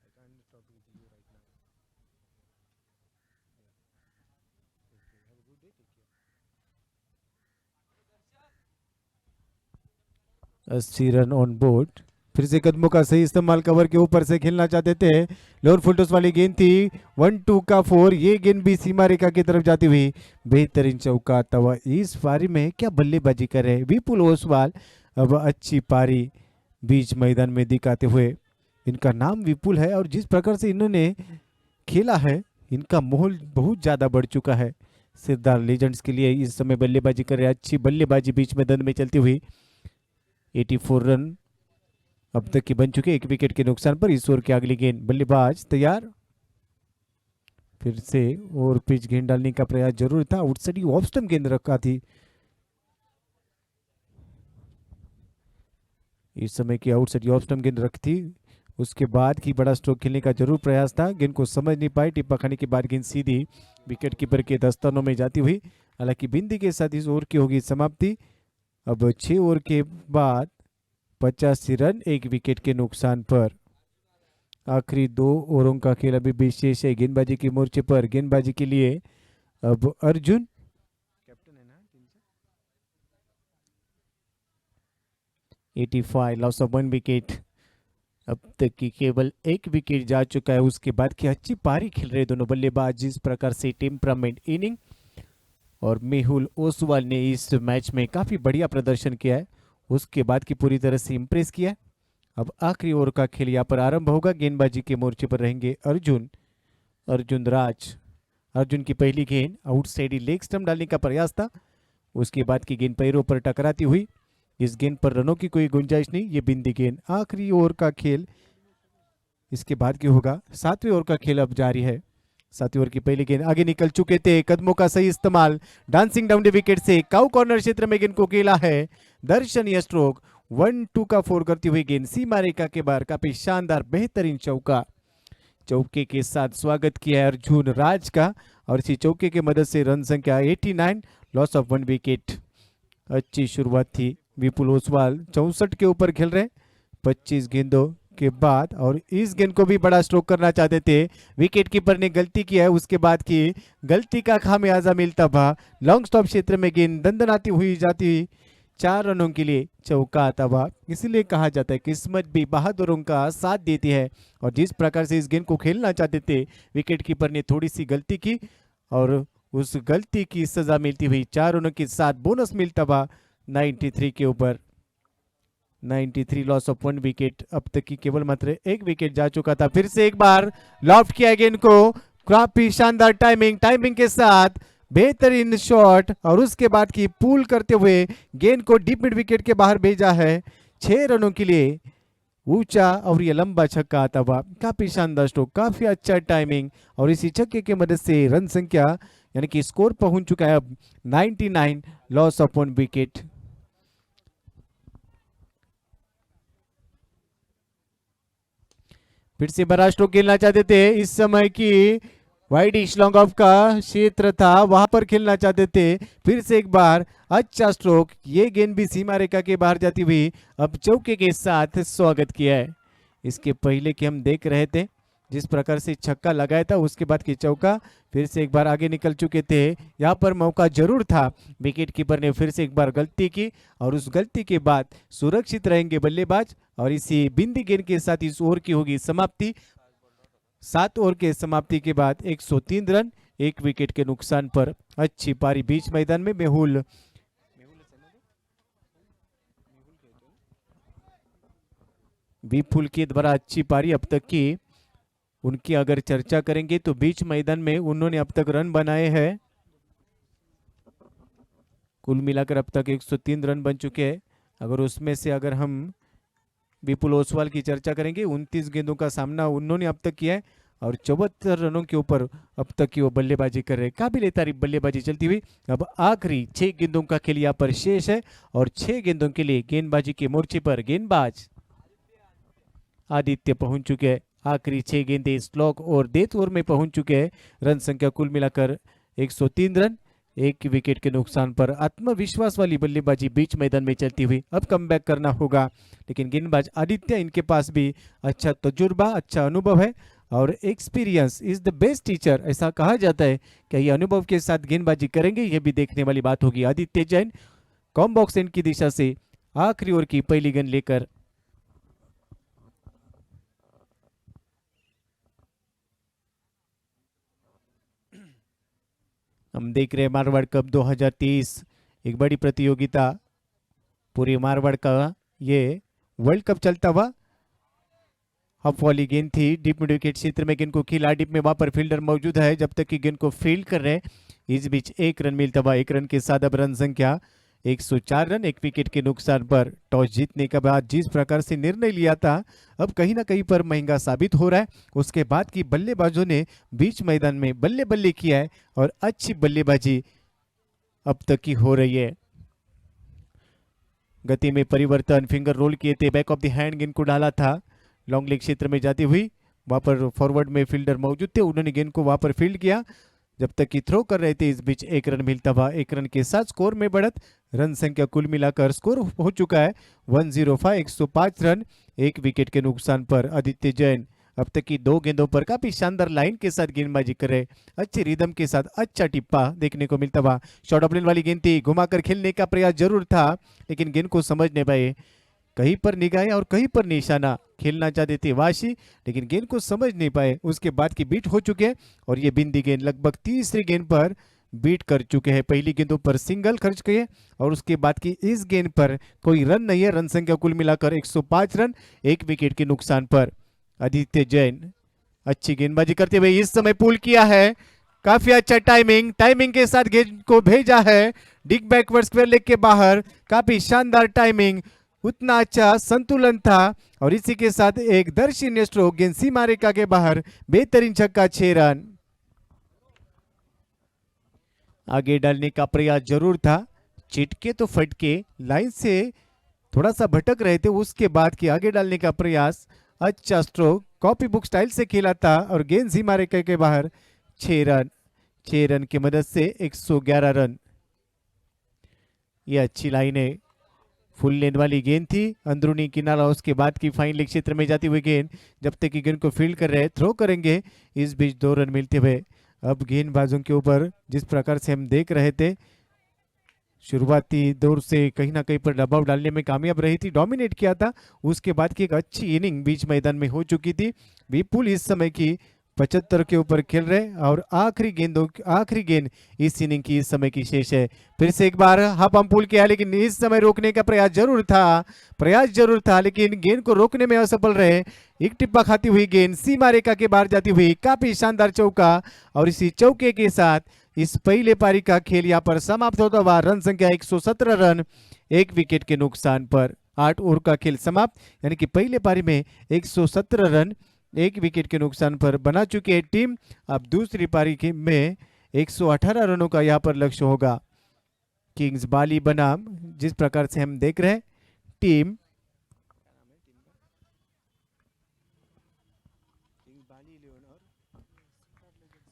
Speaker 5: I can't talk with you right now. Okay, have a good day, take care.
Speaker 4: 80 run on board. फिर से कदमों का सही इस्तेमाल, कवर के ऊपर से खेलना चाहते थे. लोअर फुल टॉस वाली गेंद थी. 1-2 का 4. ये गेंद भी सीमा रेखा की तरफ जाती हुई बेहतरीन चौका था वह. इस पारी में क्या बल्लेबाजी कर रहे हैं विपुल ओसवाल. अब अच्छी पारी बीच मैदान में दिखाते हुए. इनका नाम विपुल है और जिस प्रकार से इन्होंने खेला है इनका माहौल बहुत ज्यादा बढ़ चुका है. सिरदार लीजेंड्स के लिए इस समय बल्लेबाजी कर रहे हैं. अच्छी बल्लेबाजी बीच मैदान में चलती हुई. 84 रन अब तक की बन चुके. 1 विकेट के नुकसान पर इस ओवर की अगली गेंद. बल्लेबाज तैयार. फिर से और पिच गेंद डालने का प्रयास जरूर था. आउटसाइड ऑफ स्टंप गेंद रखा थी. इस समय की आउटसाइड ऑफ स्टंप गेंद रखी थी. उसके बाद की बड़ा स्ट्रोक खेलने का जरूर प्रयास था. गेंद को समझ नहीं पाए. टिप्पा खाने के बाद गेंद सीधी विकेट कीपर के दस्तानों में जाती हुई. हालांकि बिंदी के साथ इस ओवर की होगी समाप्ति. अब 6 ओवर के बाद 85 रन 1 विकेट के नुकसान पर. आखिरी 2 ओवरों का खेल अभी भी शेष है. गेंदबाजी के मोर्चे पर गेंदबाजी के लिए अब अर्जुन.
Speaker 5: कॅप्टन आहे ना टीमचा.
Speaker 4: 85, लॉस ऑफ 1 विकेट. अब तक की केवल 1 विकेट जा चुका है. उसके बाद की अच्छी पारी खेल रहे दोनों बल्लेबाज. जिस प्रकार से टेम्परामेंट इनिंग और मेहुल ओसवाल ने इस मैच में काफी बढ़िया प्रदर्शन किया है. उसके बाद की पूरी तरह से इंप्रेस किया. अब आखिरी ओवर का खेल यहाँ पर आरंभ होगा. गेंदबाजी के मोर्चे पर रहेंगे अर्जुन राज. अर्जुन की पहली गेंद आउटसाइड लेग स्टंप डालने का प्रयास था. उसके बाद की गेंद पैरों पर टकराती हुई. इस गेंद पर रनों की कोई गुंजाइश नहीं. ये बिंदी गेंद. आखिरी ओवर का खेल इसके बाद की होगा. 7वें ओवर का खेल अब जारी है. 7वें ओवर की पहली गेंद आगे निकल चुके थे. कदमों का सही इस्तेमाल. डांसिंग डाउन द विकेट से काउ कॉर्नर क्षेत्र में गेंद को खेला है. दर्शनीय स्ट्रोक. 1-2 का 4 करती हुई गेंद सीमा रेखा के बाहर. काफी शानदार बेहतरीन चौका. चौके के साथ स्वागत किया है अर्जुन राज का और इसी चौके की मदद से रन संख्या 89, लॉस ऑफ 1 विकेट. अच्छी शुरुआत थी. विपुल ओसवाल 64 के ऊपर खेल रहे 25 गेंदों के बाद और इस गेंद को भी बड़ा स्ट्रोक करना चाहते थे. विकेट कीपर ने गलती किया है. उसके बाद की गलती का खामियाजा मिलता हुआ लॉन्ग स्टॉप क्षेत्र में गेंद दंदनाती हुई जाती हुई 4 रनों के लिए चौका आता हुआ. इसीलिए कहा जाता है किस्मत भी बहादुरों का साथ देती है. और जिस प्रकार से इस गेंद को खेलना चाहते थे विकेट कीपर ने थोड़ी सी गलती की और उस गलती की सजा मिलती हुई 4 रनों के साथ बोनस मिलता हुआ 93 के ऊपर. 93, लॉस ऑफ 1 विकेट. अब तक की केवल मात्र 1 विकेट जा चुका था. फिर से एक बार लॉफ्ट किया गेंद को. काफी शानदार टाइमिंग के साथ बेहतरीन शॉट और उसके बाद की पुल करते हुए गेंद को डीप मिड विकेट के बाहर भेजा है 6 रनों के लिए. ऊंचा और ये लंबा छक्का आता हुआ. काफी शानदार स्ट्रोक. काफी अच्छा टाइमिंग और इसी छक्के की मदद से रन संख्या यानी कि स्कोर पहुंच चुका है अब 99, लॉस ऑफ 1 विकेट. फिर से बड़ा स्ट्रोक खेलना चाहते थे. इस समय की वाइड लॉन्ग ऑफ का क्षेत्र था, वहां पर खेलना चाहते थे। फिर से एक बार अच्छा स्ट्रोक, ये गेंद भी सीमा रेखा के बाहर जाती हुई अब चौके के साथ स्वागत किया है। इसके पहले कि हम देख रहे थे जिस प्रकार से छक्का लगाया था, उसके बाद की चौका, फिर से एक बार आगे निकल चुके थे। यहाँ पर मौका जरूर था, विकेट कीपर ने फिर से एक बार गलती की और उस गलती के बाद सुरक्षित रहेंगे बल्लेबाज और इसी बिंदी गेंद के साथ इस ओवर की होगी समाप्ति। 7 ओवर के समाप्ति के बाद 103 रन, 1 विकेट के नुकसान पर अच्छी पारी बीच मैदान में मेहुल विपुल के द्वारा अच्छी पारी अब तक की। उनकी अगर चर्चा करेंगे तो बीच मैदान में उन्होंने अब तक रन बनाए हैं, कुल मिलाकर अब तक 103 रन बन चुके हैं। अगर उसमें से अगर हम विपुल ओसवाल की चर्चा करेंगे, 29 गेंदों का सामना उन्होंने अब तक किया है और 74 रनों के ऊपर अब तक की वो बल्लेबाजी कर रहे हैं। काबिले तारीफ बल्लेबाजी चलती हुई। अब आखिरी 6 गेंदों का खेल यहाँ पर शेष है और 6 गेंदों के लिए गेंदबाजी के मोर्चे पर गेंदबाज आदित्य पहुंच चुके हैं। आखिरी 6 गेंदें इस लॉक और डेथ ओवर में पहुंच चुके हैं। रन संख्या कुल मिलाकर 103 रन, 1 विकेट के नुकसान पर आत्मविश्वास वाली बल्लेबाजी बीच मैदान में चलती हुई। अब कमबैक करना होगा, लेकिन गेंदबाज आदित्य, इनके पास भी अच्छा तजुर्बा, अच्छा अनुभव है और experience is the best teacher, ऐसा कहा जाता है। क्या ये अनुभव के साथ गेंदबाजी करेंगे, ये भी देखने वाली बात होगी। Aditya Jan Koum box and की दिशा से आखिरी ओवर की पहली गेंद लेकर हम देख रहे हैं मारवाड़ कप 2023, एक बड़ी प्रतियोगिता, पूरे मारवाड़ का ये वर्ल्ड कप चलता हुआ। हफ वाली गेंद थी, डीप मिड विकेट क्षेत्र में गेंद को खिला, डीप में वहां पर फील्डर मौजूद है, जब तक कि गेंद को फील्ड कर रहे हैं। इस बीच 1 रन मिलता हुआ, 1 रन के साथ अब रन संख्या 104 रन, 1 विकेट के नुकसान पर। टॉस जीतने के बाद जिस प्रकार से निर्णय लिया था, अब कहीं ना कहीं पर महंगा साबित हो रहा है। उसके बाद की बल्लेबाजों ने बीच मैदान में बल्ले बल्ले किया है और अच्छी बल्लेबाजी अब तक की हो रही है। गति में परिवर्तन, फिंगर रोल किए थे, बैक ऑफ द हैंड गेंद को डाला था, लॉन्ग लेग क्षेत्र में जाती हुई। वहां पर फॉरवर्ड में फील्डर मौजूद थे, उन्होंने गेंद को वहां पर फील्ड किया जब तक कि थ्रो कर रहे थे। इस बीच 1 रन मिलता हुआ, 1 रन के साथ स्कोर में बढ़त। रन संख्या कुल मिलाकर स्कोर हो चुका है 105, 105 रन, 1 विकेट के नुकसान पर। आदित्य जैन अब तक की 2 गेंदों पर काफी शानदार लाइन के साथ गेंदबाजी कर रहे, अच्छी रिदम के साथ अच्छा टिप्पा देखने को मिलता हुआ। शॉर्ट ऑफ लेन वाली गेंद थी, घुमाकर खेलने का प्रयास जरूर था, लेकिन गेंद को समझ नहीं पाए। कहीं पर निगाहें और कहीं पर निशाना, खेलना चाहते थे वाशी, लेकिन गेंद को समझ नहीं पाए। उसके बाद की बीट हो चुके हैं और ये बिंदी गेंद लगभग तीसरी गेंद पर बीट कर चुके हैं। पहली गेंदों पर सिंगल खर्च किए और उसके बाद की इस गेंद पर कोई रन नहीं है। रन संख्या कुल मिलाकर 105 रन, 1 विकेट के नुकसान पर। आदित्य जैन अच्छी गेंदबाजी करते हुए इस समय पुल किया है, काफी अच्छा टाइमिंग के साथ गेंद को भेजा है डिग बैकवर्ड स्क्वायर लेग के बाहर। काफी शानदार टाइमिंग, उतना अच्छा संतुलन था और इसी के साथ एक दर्शनीय स्ट्रोक, गेंद सीमा रेखा के बाहर, बेहतरीन छक्का, 6 रन। आगे डालने का प्रयास जरूर था, चिटके तो फटके, लाइन से थोड़ा सा भटक रहे थे, उसके बाद की आगे डालने का प्रयास, अच्छा स्ट्रोक, कॉपी बुक स्टाइल से खेला था और गेंद सीमा रेखा के बाहर। 6 रन, 6 रन की मदद से 111 रन। ये अच्छी लाइन है, फुल लेन वाली गेंद थी, अंदरूनी किनारा, उसके बाद की फाइन लेग क्षेत्र में जाती हुई गेंद, जब तक कि गेंद को फील्ड कर रहे, थ्रो करेंगे। इस बीच 2 रन मिलते हुए अब गेंदबाजों के ऊपर जिस प्रकार से हम देख रहे थे, शुरुआती दौर से कहीं ना कहीं पर दबाव डालने में कामयाब रही थी, डोमिनेट किया था। उसके बाद की एक अच्छी इनिंग बीच मैदान में हो चुकी थी। विपुल इस समय की 75 के ऊपर खेल रहे और आखिरी गेंद इस इनिंग की इस समय की शेष है। फिर से एक बार हाफ पंप पुल किया, लेकिन इस समय रोकने का प्रयास जरूर था, लेकिन गेंद को रोकने में असफल रहे। एक टिप्पा खाती हुई गेंद सीमा रेखा के बाहर जाती हुई, काफी शानदार चौका और इसी चौके के साथ इस पहले पारी का खेल यहाँ पर समाप्त होता हुआ। रन संख्या 117 रन, 1 विकेट के नुकसान पर। 8 ओवर का खेल समाप्त, यानी कि पहले पारी में 117 रन, 1 विकेट के नुकसान पर बना चुकी है टीम। अब दूसरी पारी में 118 रनों का यहाँ पर लक्ष्य होगा। किंग्स बाली बनाम, जिस प्रकार से हम देख रहे हैं, टीम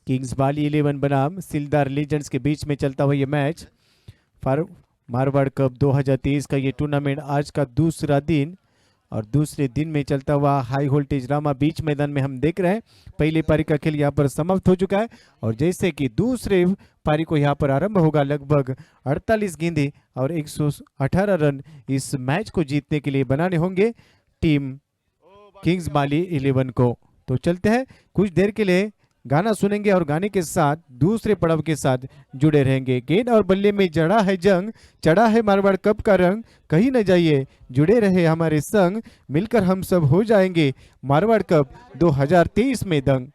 Speaker 4: किंग्स बाली 11 बनाम सिलदार लीजेंड्स के बीच में चलता हुआ ये मैच फॉर मारवाड़ कप 2023 का ये टूर्नामेंट आज का दूसरा दिन और दूसरे दिन में चलता हुआ हाई वोल्टेज ड्रामा बीच मैदान में हम देख रहे हैं। पहली पारी का खेल यहाँ पर समाप्त हो चुका है और जैसे कि दूसरे पारी को यहाँ पर आरंभ होगा, लगभग 48 गेंदें और 118 रन इस मैच को जीतने के लिए बनाने होंगे टीम किंग्स बाली 11 को। तो चलते हैं, कुछ देर के लिए गाना सुनेंगे और गाने के साथ दूसरे पड़ाव के साथ जुड़े रहेंगे। गेंद और बल्ले में जड़ा है जंग, चढ़ा है मारवाड़ कप का रंग, कहीं न जाइए जुड़े रहे हमारे संग, मिलकर हम सब हो जाएंगे मारवाड़ कप 2023 में दंग।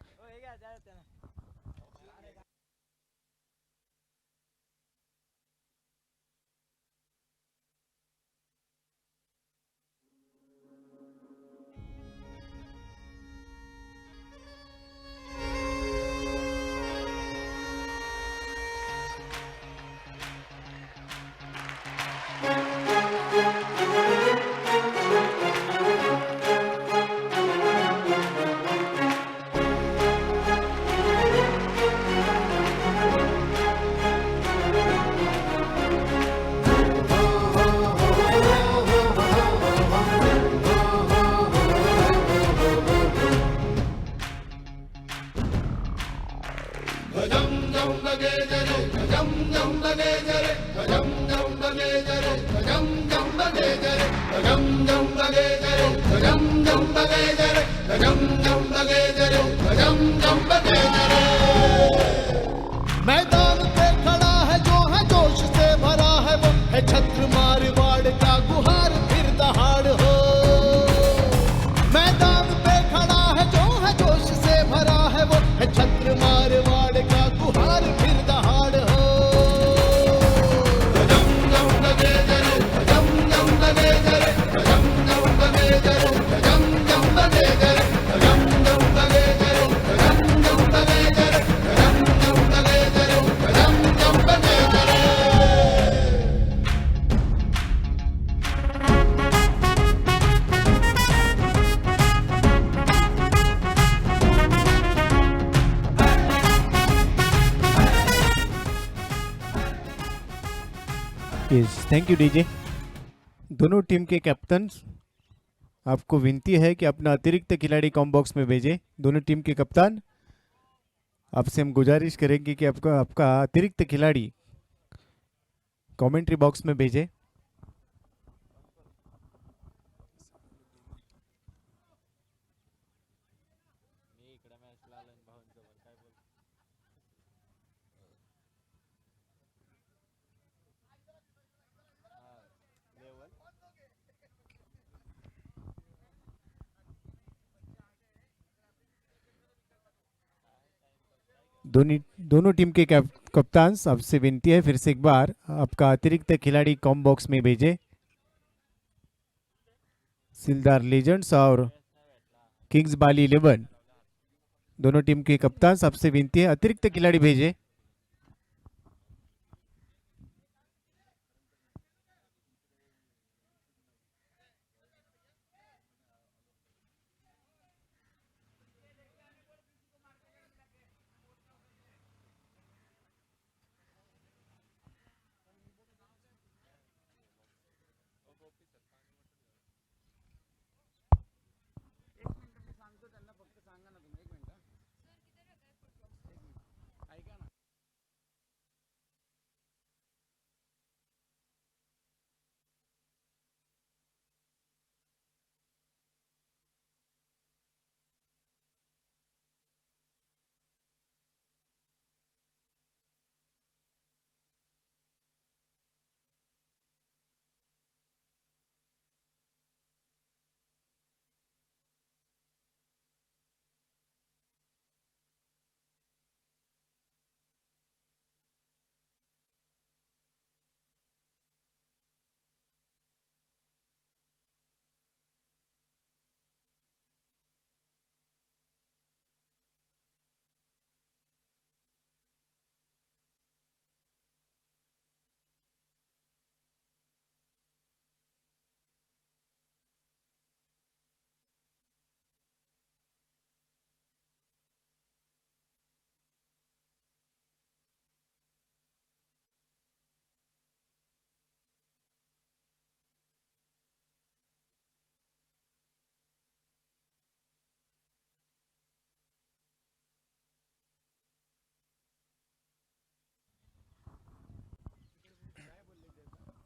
Speaker 6: मैदान पे खड़ा है जो है जोश से भरा है, वो है छत्र मारवाड़ का गुहार फिर दहाड़ हो। मैदान पे खड़ा है जो है जोश से भरा है, वो है छत्र मारवाड़ का गुहार फिर दहाड़ हो।
Speaker 4: Thank you DJ. दोनों टीम के कैप्टन, आपको विनती है कि अपना अतिरिक्त खिलाड़ी कॉम बॉक्स में भेजें। दोनों टीम के कप्तान, आपसे हम गुजारिश करेंगे कि आपका अतिरिक्त खिलाड़ी कमेंट्री बॉक्स में भेजें। दोनों टीम के कप्तान, आपसे विनती है फिर से एक बार आपका अतिरिक्त खिलाड़ी कॉम बॉक्स में भेजें। सिलदार लीजेंड्स और किंग्स बाली 11 दोनों टीम के कप्तान, आपसे विनती है अतिरिक्त खिलाड़ी भेजें।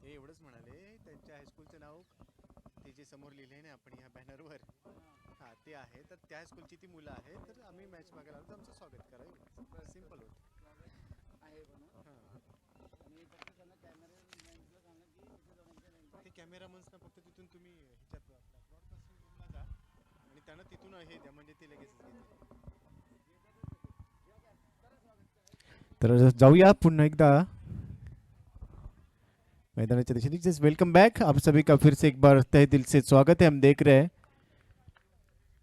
Speaker 5: हे एवढंच म्हणाले त्यांच्या हायस्कूलचं नाव ते जे समोर लिहिले ना आपण ह्या बॅनरवर हां ते आहे तर त्या हायस्कूलची ती मुलं आहेत तर आम्ही मॅच मागायला आलो तर आमचं स्वागत करा सिम्पल होतं ते कॅमेरामन्सना फक्त तिथून तुम्ही ह्याच्यात ब्रॉडकास्टिंग रूमला जा आणि त्यांना तिथून हे द्या म्हणजे ते लगेच घेतील.
Speaker 4: तर जाऊया पुन्हा एकदा मैदानाच्या दिशेने. जस्ट वेलकम बैक आप सभी का फिर से एक बार तहे दिल से स्वागत है. हम देख रहे हैं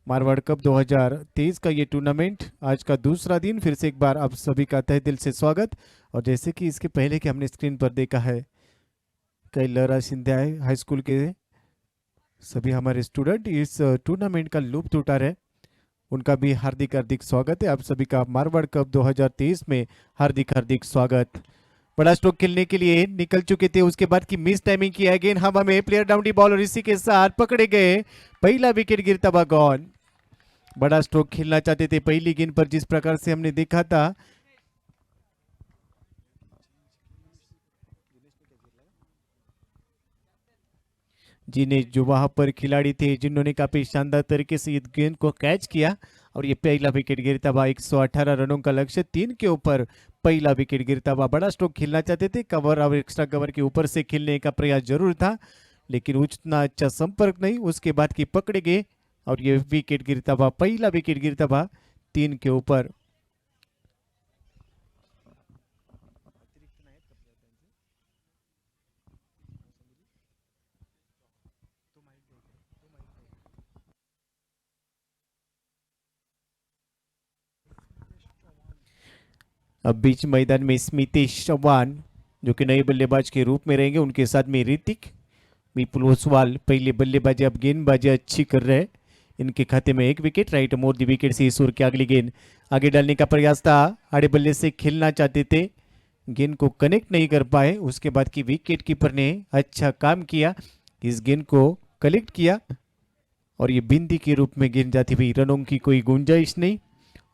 Speaker 4: मारवाड़ कप 2023 का ये टूर्नामेंट, आज का दूसरा दिन. फिर से एक बार आप सभी का तहे दिल से स्वागत. और जैसे कि इसके पहले कि हमने स्क्रीन पर देखा है कई लहरा सिंधिया हाई स्कूल के सभी हमारे स्टूडेंट इस टूर्नामेंट का लुत्फ उठा रहे, उनका भी हार्दिक हार्दिक स्वागत है. आप सभी का मारवाड़ कप 2023 में हार्दिक हार्दिक स्वागत. बड़ा स्ट्रोक खेलने के लिए निकल चुके थे, उसके बाद की मिस टाइमिंग किया. अगेन हवा में प्लेयर डाउन दी बॉल और इसी के साथ पकड़े गए. पहला विकेट गिरता हुआ गॉन. बड़ा स्ट्रोक खेलना चाहते थे पहली गेंद पर, जिस प्रकार से हमने देखा था. जिन्हें जो वहां पर खिलाड़ी थे जिन्होंने काफी शानदार तरीके से इस गेंद को कैच किया और ये पहला विकेट गिरता हुआ. 118 रनों का लक्ष्य, 3 के ऊपर पहला विकेट गिरता हुआ. बड़ा स्ट्रोक खेलना चाहते थे, कवर और एक्स्ट्रा कवर के ऊपर से खेलने का प्रयास जरूर था, लेकिन उतना अच्छा संपर्क नहीं. उसके बाद की पकड़े गए और ये विकेट गिरता हुआ, पहला विकेट गिरता हुआ 3 के ऊपर. अब बीच मैदान में स्मितेश चौहान जो कि नए बल्लेबाज के रूप में रहेंगे, उनके साथ में ऋतिक, विपुल ओसवाल पहले बल्लेबाजी. अब गेंदबाजी अच्छी कर रहे हैं, इनके खाते में 1 विकेट. राइट मोर दी विकेट से ईश्वर की अगली गेंद आगे डालने का प्रयास था, आड़े बल्ले से खेलना चाहते थे, गेंद को कनेक्ट नहीं कर पाए. उसके बाद की विकेट कीपर ने अच्छा काम किया, इस गेंद को कलेक्ट किया और ये बिंदी के रूप में गेंद जाती हुई, रनों की कोई गुंजाइश नहीं.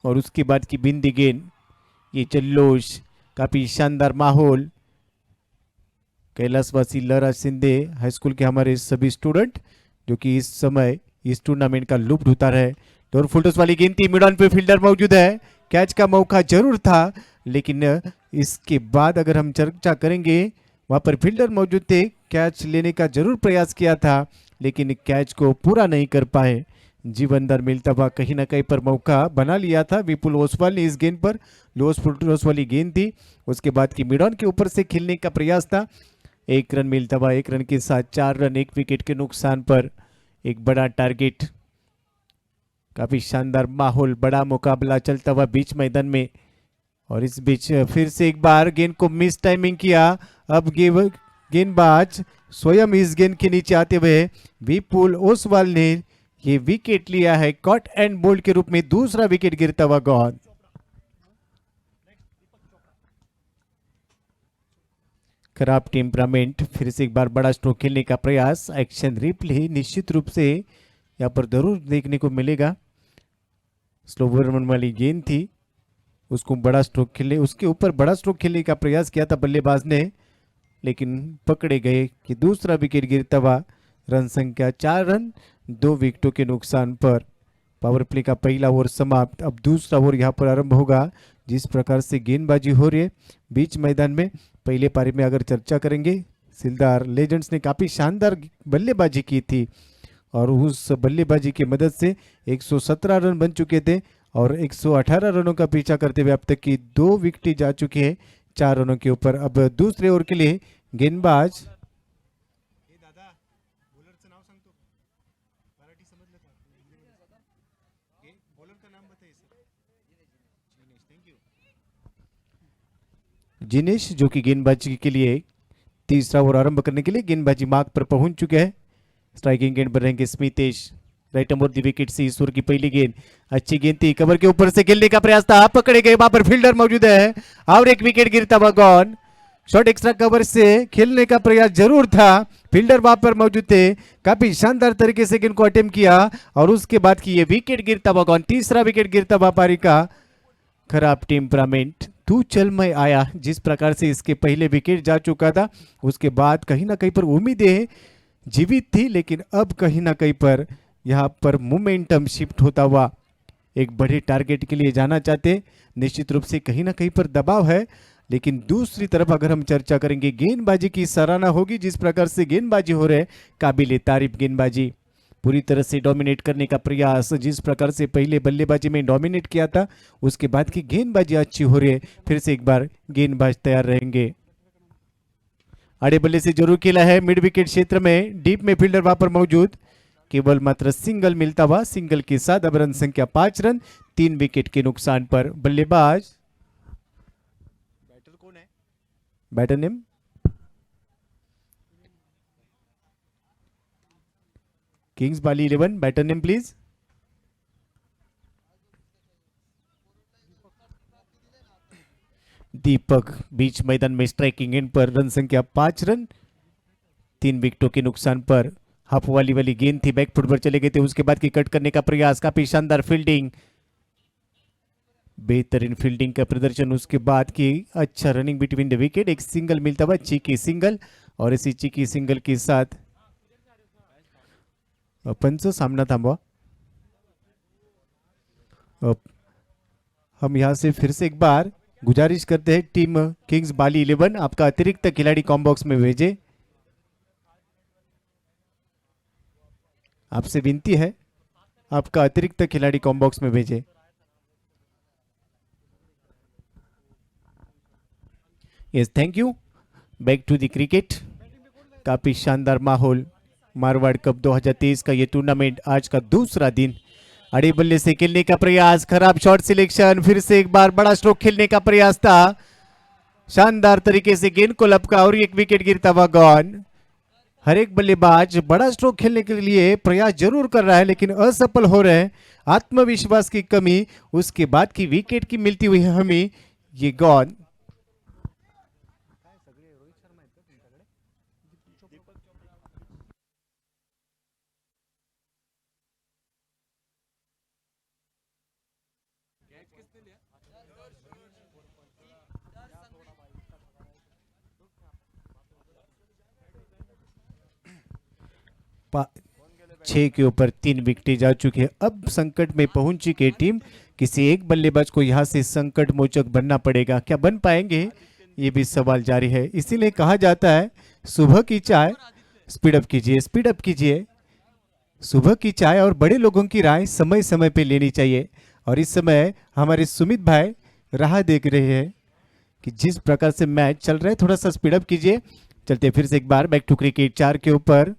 Speaker 4: और उसके बाद की बिंदी गेंद, ये जल्लोष, काफी शानदार माहौल. कैलाशवासी लहरा सिंधे हाई स्कूल के हमारे सभी स्टूडेंट जो कि इस समय इस टूर्नामेंट का लुत्फ उठा रहे. और फुलटॉस वाली गेंद थी, मिडॉन पे फील्डर मौजूद है, कैच का मौका जरूर था, लेकिन इसके बाद अगर हम चर्चा करेंगे वहां पर फील्डर मौजूद थे, कैच लेने का जरूर प्रयास किया था, लेकिन कैच को पूरा नहीं कर पाए. जीवनदार मिलता हुआ कहीं ना कहीं पर मौका बना लिया था विपुल ओसवाल ने इस गेंद पर. लोस फुलटॉस वाली गेंद थी, उसके बाद की मिडॉन के ऊपर से खेलने का प्रयास था. 1 रन मिलता हुआ, 1 रन के साथ 4 रन 1 विकेट के नुकसान पर. एक बड़ा टारगेट, काफी शानदार माहौल, बड़ा मुकाबला चलता हुआ बीच मैदान में. और इस बीच फिर से एक बार गेंद को मिस टाइमिंग किया. अब गेंदबाज स्वयं इस गेंद के नीचे आते हुए विपुल ओसवाल ने ये विकेट लिया है. कॉट एंड बोल्ड के रूप में दूसरा विकेट गिरता हुआ गॉन. खराब टेम्परामेंट, फिर से एक बार बड़ा स्ट्रोक खेलने का प्रयास. एक्शन रिप्ले निश्चित रूप से यहाँ पर जरूर देखने को मिलेगा. स्लो रन वाली गेंद थी, उसको बड़ा स्ट्रोक खेलने, उसके ऊपर बड़ा स्ट्रोक खेलने का प्रयास किया था बल्लेबाज ने, लेकिन पकड़े गए कि दूसरा विकेट गिरता हुआ. रन संख्या 4 रन 2 विकेटों के नुकसान पर. पावर प्ले का पहला ओवर समाप्त. अब दूसरा ओवर यहाँ पर आरंभ होगा. जिस प्रकार से गेंदबाजी हो रही है बीच मैदान में, पहले पारी में अगर चर्चा करेंगे, सिलदार लेजेंड्स ने काफ़ी शानदार बल्लेबाजी की थी और उस बल्लेबाजी की मदद से 117 रन बन चुके थे और 118 रनों का पीछा करते हुए अब तक की 2 विकेट जा चुकी है 4 रनों के ऊपर. अब दूसरे ओवर के लिए गेंदबाज जिनेश जो कि गेंदबाजी के लिए तीसरा ओवर आरंभ करने के लिए गेंदबाजी मार्ग पर पहुंच चुके हैं. स्ट्राइकिंग गेंद पर रहेंगे स्मितेश. राइट अमोर दी विकेट से ईश्वर की पहली गेंद, अच्छी गेंद थी, कवर के ऊपर से खेलने का प्रयास था, पकड़े गए, वहां पर फील्डर मौजूद है और 1 विकेट गिरता हुआ गॉन. शॉर्ट एक्स्ट्रा कवर से खेलने का प्रयास जरूर था, फील्डर वहां पर मौजूद थे, काफी शानदार तरीके से गेंद को अटेम्प्ट किया और उसके बाद की ये विकेट गिरता हुआ गॉन. तीसरा विकेट गिरता हुआ पारी का. खराब टेम्परामेंट, तू चल मैं आया, जिस प्रकार से इसके पहले विकेट जा चुका था, उसके बाद कहीं ना कहीं पर उम्मीदें जीवित थी, लेकिन अब कहीं ना कहीं पर यहाँ पर मोमेंटम शिफ्ट होता हुआ एक बड़े टारगेट के लिए जाना चाहते। निश्चित रूप से कहीं ना कहीं पर दबाव है, लेकिन दूसरी तरफ अगर हम चर्चा करेंगे गेंदबाजी की सराहना होगी। जिस प्रकार से गेंदबाजी हो रहे, काबिले तारीफ गेंदबाजी, पूरी तरह से डोमिनेट करने का प्रयास। जिस प्रकार से पहले बल्लेबाजी में डोमिनेट किया था, उसके बाद की गेंदबाजी अच्छी हो रही है। फिर से एक बार गेंदबाज तैयार रहेंगे। आड़े बल्ले से जरूर खेला है मिड विकेट क्षेत्र में, डीप में फील्डर वहां पर मौजूद, केवल मात्र सिंगल मिलता हुआ। सिंगल के साथ अब रन संख्या 5 रन, 3 विकेट के नुकसान पर। बल्लेबाज
Speaker 5: बैटर कौन है?
Speaker 4: Batter name kings Bali 11, batter name please. Deepak बीच मैदान में स्ट्राइकिंग एंड पर, रन संख्या 5 रन, 3 विकेटों के नुकसान पर। हाफ वाली गेंद थी, बैक फुट पर चले गए थे, उसके बाद की कट करने का प्रयास, काफी शानदार फील्डिंग, बेहतरीन फील्डिंग का प्रदर्शन, उसके बाद की अच्छा रनिंग बिटवीन द विकेट, एक सिंगल मिलता हुआ, चीकी सिंगल, और इसी चीकी सिंगल के साथ पंच सामना थांबवा। हम यहां से फिर से एक बार गुजारिश करते हैं टीम किंग्स बाली 11, आपका अतिरिक्त खिलाड़ी कॉम बॉक्स में भेजे। आपसे विनती है, आपका अतिरिक्त खिलाड़ी कॉम बॉक्स में भेजे। Yes, thank you. Back to the cricket. काफी शानदार माहौल, मारवाड़ कप 2023 का ये टूर्नामेंट, आज का दूसरा दिन। अड़ी बल्ले से खेलने का प्रयास, खराब शॉट सिलेक्शन, फिर से एक बार बड़ा स्ट्रोक खेलने का प्रयास था, शानदार तरीके से गेंद को लपका और एक विकेट गिरता हुआ गॉन। हर एक बल्लेबाज बड़ा स्ट्रोक खेलने के लिए प्रयास जरूर कर रहा है, लेकिन असफल हो रहे हैं। आत्मविश्वास की कमी, उसके बाद की विकेट की मिलती हुई हमें ये गॉन। छह के ऊपर 3 विकेटें जा चुकी है। अब संकट में पहुंच चुकी है टीम, किसी एक बल्लेबाज को यहां से संकट मोचक बनना पड़ेगा। क्या बन पाएंगे, ये भी सवाल जारी है। इसीलिए कहा जाता है सुबह की चाय, स्पीड अप कीजिए, स्पीड अप कीजिए। सुबह की चाय और बड़े लोगों की राय समय समय पे लेनी चाहिए। और इस समय हमारे सुमित भाई राह देख रहे हैं कि जिस प्रकार से मैच चल रहा है, थोड़ा सा स्पीड अप कीजिए। चलते फिर से एक बार बैक टू क्रिकेट, 4 के ऊपर।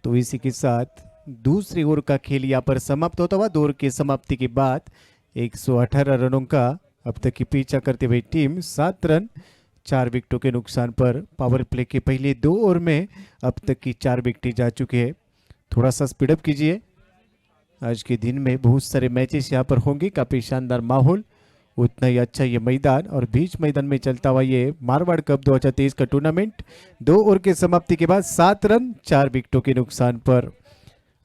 Speaker 4: तो इसी के साथ दूसरी ओवर का खेल यहाँ पर समाप्त होता हुआ। 2 ओवर की समाप्ति के बाद 118 रनों का अब तक की पीछा करते हुए टीम 7 रन 4 विकेटों के नुकसान पर। पावर प्ले के पहले 2 ओवर में अब तक की 4 विकेटें जा चुकी है। थोड़ा सा स्पीडअप कीजिए, आज के दिन में बहुत सारे मैचेस यहाँ पर होंगे। काफी शानदार माहौल, उतना ही अच्छा ये मैदान, और बीच मैदान में चलता हुआ ये मारवाड़ कप 2023 का टूर्नामेंट। 2 ओवर के समाप्ति के बाद 7 रन 4 विकेटों के नुकसान पर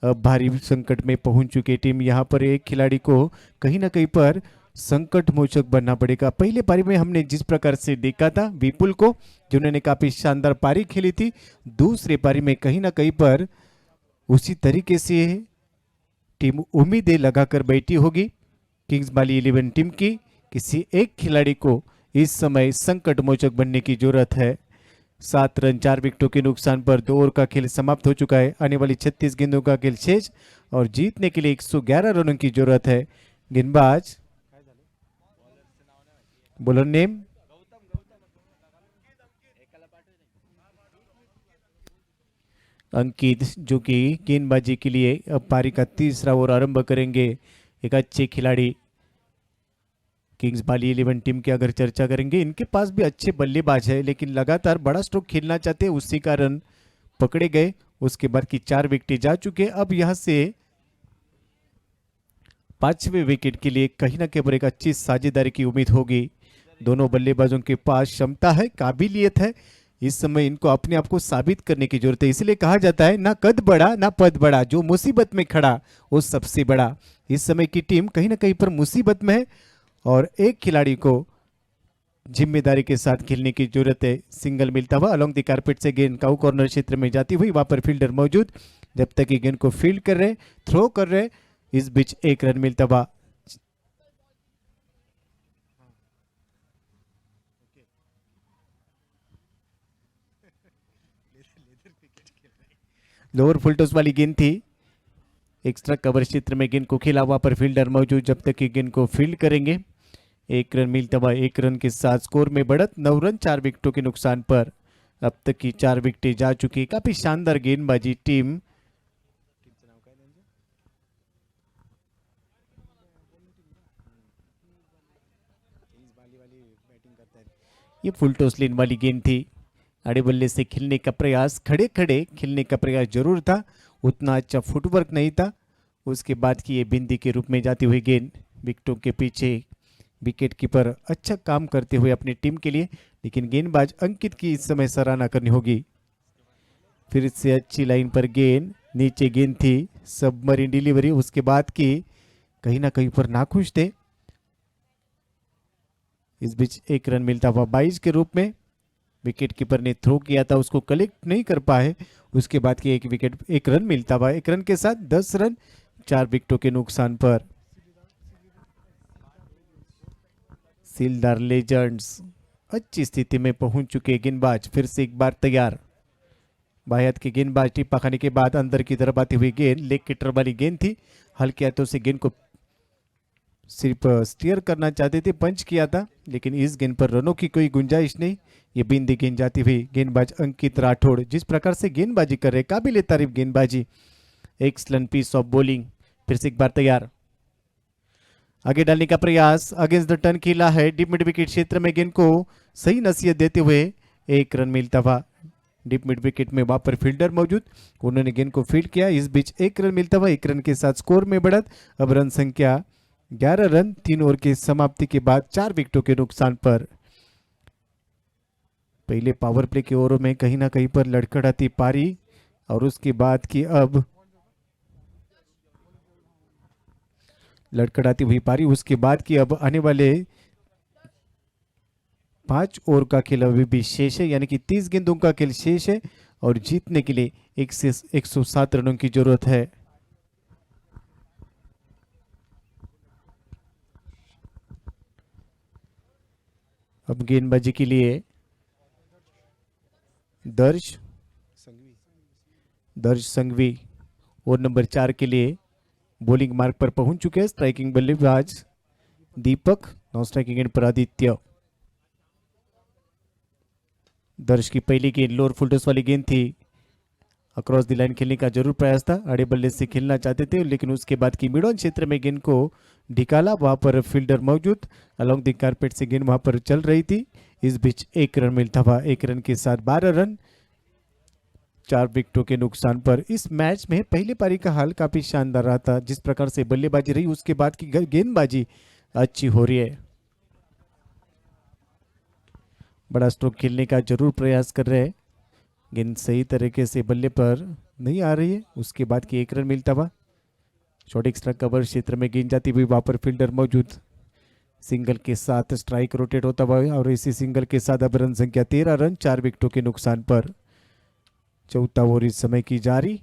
Speaker 4: अब भारी संकट में पहुंच चुकी टीम। यहाँ पर एक खिलाड़ी को कहीं ना कहीं पर संकट मोचक बनना पड़ेगा। पहले पारी में हमने जिस प्रकार से देखा था विपुल को, जिन्होंने काफी शानदार पारी खेली थी, दूसरे पारी में कहीं ना कहीं पर उसी तरीके से टीम उम्मीदें लगाकर बैठी होगी। किंग्स बाली 11 टीम की किसी एक खिलाड़ी को इस समय संकट मोचक बनने की जरूरत है। 7 रन 4 विकेटों के नुकसान पर 2 ओवर का खेल समाप्त हो चुका है। आने वाली 36 गेंदों का खेल शेष, और जीतने के लिए 111 रनों की जरूरत है। गेंदबाज, बॉलर नेम अंकित जो कि गेंदबाजी के लिए अब पारी का तीसरा ओवर आरंभ करेंगे। एक अच्छे खिलाड़ी किंग्स बाली 11 टीम की अगर चर्चा करेंगे, इनके पास भी अच्छे बल्लेबाज है लेकिन लगातार बड़ा स्ट्रोक खेलना चाहते हैं, उसी कारण पकड़े गए। उसके बाद की 4 विकेट जा चुके। अब यहां से 5वें विकेट के लिए कहीं ना कहीं एक अच्छी साझेदारी की उम्मीद होगी। दोनों बल्लेबाजों के पास क्षमता है, काबिलियत है। इस समय इनको अपने आप को साबित करने की जरूरत है। इसलिए कहा जाता है ना कद बड़ा ना पद बड़ा, जो मुसीबत में खड़ा वो सबसे बड़ा। इस समय की टीम कहीं ना कहीं पर मुसीबत में है और एक खिलाड़ी को जिम्मेदारी के साथ खेलने की जरूरत है। सिंगल मिलता हुआ अलोंग द कारपेट से गेंद काउ कॉर्नर क्षेत्र में जाती हुई, वहां पर फील्डर मौजूद, जब तक कि गेंद को फील्ड कर रहे, थ्रो कर रहे, इस बीच एक रन मिलता हुआ। लोअर फुल टॉस वाली गेंद थी, एक्स्ट्रा कवर क्षेत्र में गेंद को खेला, वहां पर फील्डर मौजूद, जब तक कि गेंद को फील्ड करेंगे। एक रन मिलता हुआ, एक रन के साथ स्कोर में बढ़त 9 रन 4 विकेटों के नुकसान पर। अब तक की 4 विकेटें जा चुकी। काफी शानदार गेंदबाजी टीम ये फुल टॉस लेन वाली गेंद थी। आड़े बल्ले से खेलने का प्रयास, खड़े खड़े खेलने का प्रयास जरूर था, उतना अच्छा फुटवर्क नहीं था। उसके बाद की ये बिंदी के रूप में जाती हुई गेंद, विकेटों के पीछे विकेट कीपर अच्छा काम करते हुए अपनी टीम के लिए, लेकिन गेंदबाज अंकित की इस समय सराहना करनी होगी। फिर से अच्छी लाइन पर गेंद, नीचे गेंद थी, सबमरीन डिलीवरी, उसके बाद की कहीं ना कहीं पर नाखुश थे। इस बीच एक रन मिलता हुआ 22 के रूप में। विकेट कीपर ने थ्रो किया था, उसको कलेक्ट नहीं कर पाए। उसके बाद की एक रन मिलता हुआ, एक रन के साथ 10 रन 4 विकेटों के नुकसान पर। सीलदार लेजेंड्स अच्छी स्थिति में पहुंच चुके गेंदबाज फिर से एक बार तैयार। बायत की गेंदबाज टिप्पा खाने के बाद अंदर की तरफ आती हुई गेंद, लेग किटर वाली गेंद थी, हल्के हाथों से गेंद को सिर्फ स्टीयर करना चाहते थे, पंच किया था, लेकिन इस गेंद पर रनों की कोई गुंजाइश नहीं। ये बिंदी गेंद जाती हुई, गेंदबाज अंकित राठौड़ जिस प्रकार से गेंदबाजी कर रहे, काबिल तारीफ गेंदबाजी, एक्सलेंट पीस ऑफ बॉलिंग। फिर से एक बार तैयार, आगे डालने का प्रयास, अगेंस्ट द टर्न खेला है, डीप मिड विकेट क्षेत्र में गेंद को सही नसीहत देते हुए एक रन मिलता हुआ। डीप मिड विकेट में वहां पर फील्डर मौजूद, उन्होंने गेंद को फील्ड किया। इस बीच एक रन मिलता हुआ, एक रन के साथ स्कोर में बढ़त। अब रन संख्या 11 रन 3 ओवर की समाप्ति के बाद 4 विकेटों के नुकसान पर। पहले पावर प्ले के ओवरों में कहीं ना कहीं पर लड़खड़ाती पारी, और उसके बाद की अब लड़खड़ाती हुई पारी, उसके बाद की अब आने वाले 5 ओवर का खेल अभी भी शेष है, यानी कि 30 गेंदों का खेल शेष है और जीतने के लिए 107 रनों की जरूरत है। अब गेंदबाजी के लिए दर्श संघवी और नंबर 4 के लिए बॉलिंग मार्ग पर पहुंच चुके हैं। स्ट्राइकिंग बल्लेबाज दीपक, नॉन स्ट्राइकिंग एंड पर आदित्य। दर्श की पहली गेंद लोअर फुल टॉस वाली गेंद थी, अक्रॉस द लाइन खेलने का जरूर प्रयास था, आड़े बल्ले से खेलना चाहते थे, लेकिन उसके बाद की मिड ऑन क्षेत्र में गेंद को ढिकाला, वहां पर फील्डर मौजूद, अलोंग द कारपेट से गेंद वहां पर चल रही थी। इस बीच एक रन मिलता हुआ, एक रन के साथ 12 रन 4 विकेटों के नुकसान पर। इस मैच में पहली पारी का हाल काफी शानदार रहा था, जिस प्रकार से बल्लेबाजी रही, उसके बाद की गेंदबाजी अच्छी हो रही है। बड़ा स्ट्रोक खेलने का जरूर प्रयास कर रहे हैं, गेंद सही तरीके से बल्ले पर नहीं आ रही है। उसके बाद की एक रन मिलता हुआ, शॉर्ट एक्स्ट्रा कवर क्षेत्र में गेंद जाती हुई, वहां पर फील्डर मौजूद, सिंगल के साथ स्ट्राइक रोटेट होता हुआ, और इसी सिंगल के साथ अब रन संख्या 13 रन 4 विकेटों के नुकसान पर। चौथा ओवर इस समय की जारी।